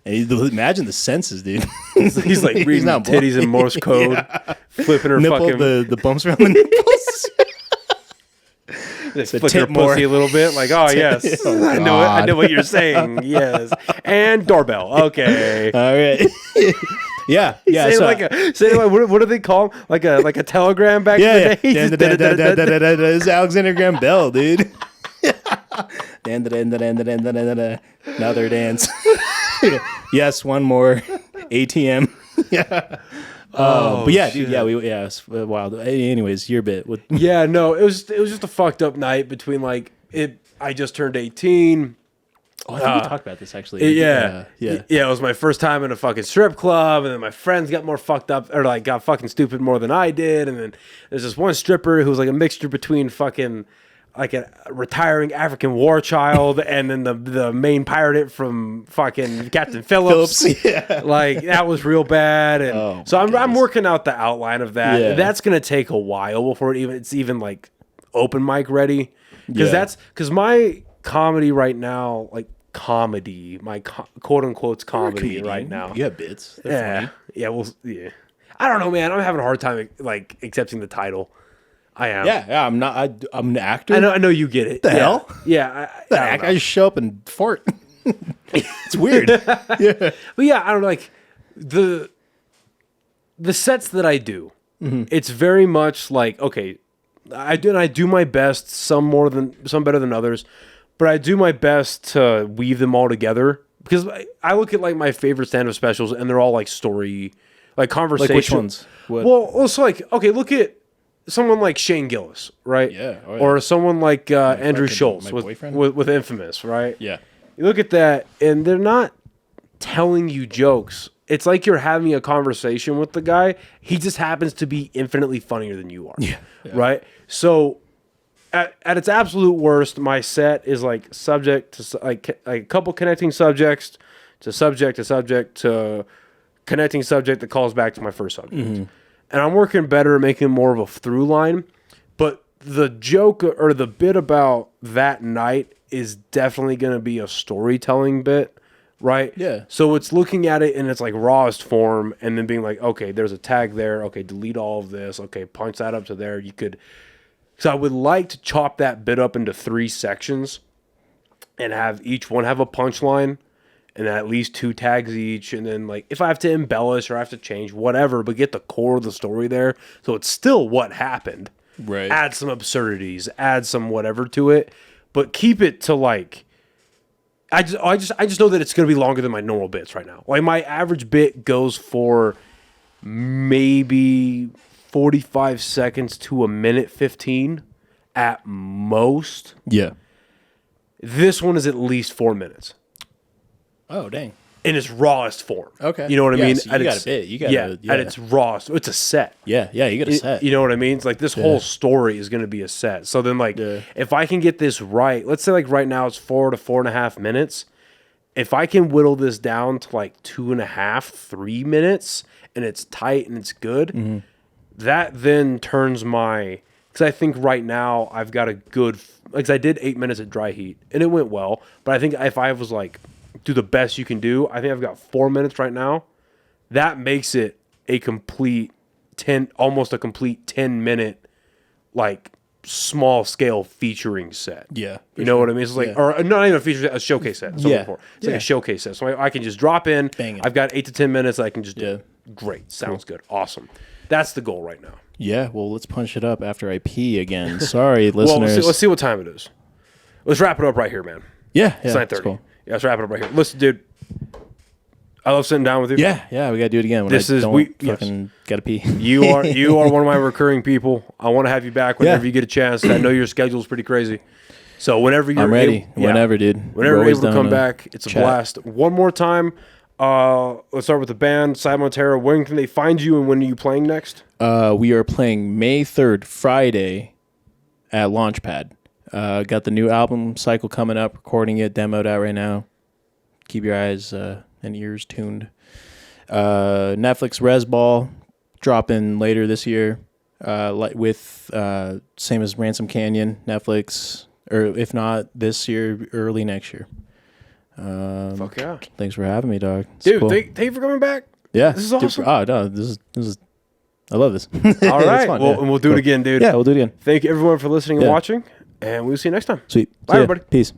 And imagine the senses, dude. He's like reading titties in Morse code, flipping her fucking the bumps around the nipples. Flipping her pussy a little bit, like, oh yes, I know what you're saying. Yes, and doorbell. Okay, all right. Yeah. Say what do they call them? Like a telegram back in the day. This is Alexander Graham Bell, dude. Another dance. Yes, one more. ATM. Yeah. But yeah, dude. Yeah, it was wild. Anyways, your bit. Yeah, no, it was just a fucked up night between like it. I just turned 18. Oh, I think we talked about this actually. Yeah. It was my first time in a fucking strip club, and then my friends got more fucked up, or like got fucking stupid more than I did, and then there's this one stripper who was like a mixture between fucking like a retiring African war child and then the main pirate from fucking Captain Phillips. Yeah. Like that was real bad, and so I'm working out the outline of that. Yeah. That's gonna take a while before it's even like open mic ready, because my comedy right now, like comedy, my quote unquote comedy right now. You have bits. They're funny. I don't know, man. I'm having a hard time like accepting the title. I am. Yeah. I'm not. I'm an actor. I know you get it. The hell? Yeah. I just show up and fart. It's weird. Yeah. But yeah, I don't know, like the sets that I do. It's very much like, okay, I do my best, some better than others, but I do my best to weave them all together because I look at like my favorite stand-up specials and they're all like story, like conversation. Like which ones? What? Well, it's like, okay, look at someone like Shane Gillis, right? Yeah. Oh, yeah. Or someone like Andrew Schultz boyfriend? with Infamous, right? Yeah. You look at that and they're not telling you jokes. It's like you're having a conversation with the guy. He just happens to be infinitely funnier than you are. Yeah. Right? So at its absolute worst, my set is like subject to like a couple connecting subjects to subject to connecting subject that calls back to my first subject. And I'm working better at making more of a through line. But the joke or the bit about that night is definitely going to be a storytelling bit. Right? Yeah. So it's looking at it in its like rawest form and then being like, okay, there's a tag there. Okay, delete all of this. Okay, punch that up to there. So I would like to chop that bit up into 3 sections and have each one have a punchline and at least 2 tags each. And then like if I have to embellish or I have to change, whatever, but get the core of the story there. So it's still what happened. Right. Add some absurdities, add some whatever to it, but keep it to like, I just know that it's going to be longer than my normal bits right now. Like my average bit goes for maybe 45 seconds to a minute 15 at most. Yeah. This one is at least 4 minutes Oh, dang. in its rawest form. Okay. You know what I mean? So you got a bit. You got at its rawest. It's a set. Yeah. You got a set. You know what I mean? It's like this whole story is going to be a set. So then like if I can get this right, let's say like right now it's 4 to 4.5 minutes. If I can whittle this down to like 2.5, 3 minutes and it's tight and it's good, that then turns my, because I think right now I've got a good, like I did 8 minutes at dry heat and it went well, but I think if I was like, do the best you can do, I think I've got 4 minutes right now. That makes it a complete 10, almost a complete 10-minute, like small scale featuring set. Yeah. You know what I mean? It's like, or not even a feature set, a showcase set. It's like a showcase set. So I can just drop in. Bang it. I've got 8 to 10 minutes. I can just do. Great. Sounds good. Awesome. That's the goal right now. Yeah. Well, let's punch it up after I pee again. Sorry, listeners. Well, let's see what time it is. Let's wrap it up right here, man. Yeah. It's 9:30. Cool. Yeah, let's wrap it up right here. Listen, dude. I love sitting down with you. Yeah, we gotta do it again. Gotta pee. You are one of my recurring people. I want to have you back whenever you get a chance. I know your schedule's pretty crazy, so whenever you're I'm ready. Whenever, dude. Whenever you're able to come back, it's a blast. One more time. Let's start with the band, Side Montero. When can they find you, and when are you playing next? We are playing May 3rd, Friday, at Launchpad. Got the new album cycle coming up. Recording it, demoed out right now. Keep your eyes and ears tuned. Netflix Resball dropping later this year, with same as Ransom Canyon. Netflix, or if not this year, early next year. Fuck yeah! Thanks for having me, dog. It's dude. cool. Thank you for coming back. Yeah, this is awesome. Oh no, this is. I love this. All right, and we'll do it again, dude. Yeah, we'll do it again. Thank you everyone for listening and watching, and we'll see you next time. Sweet. Bye, everybody. Peace.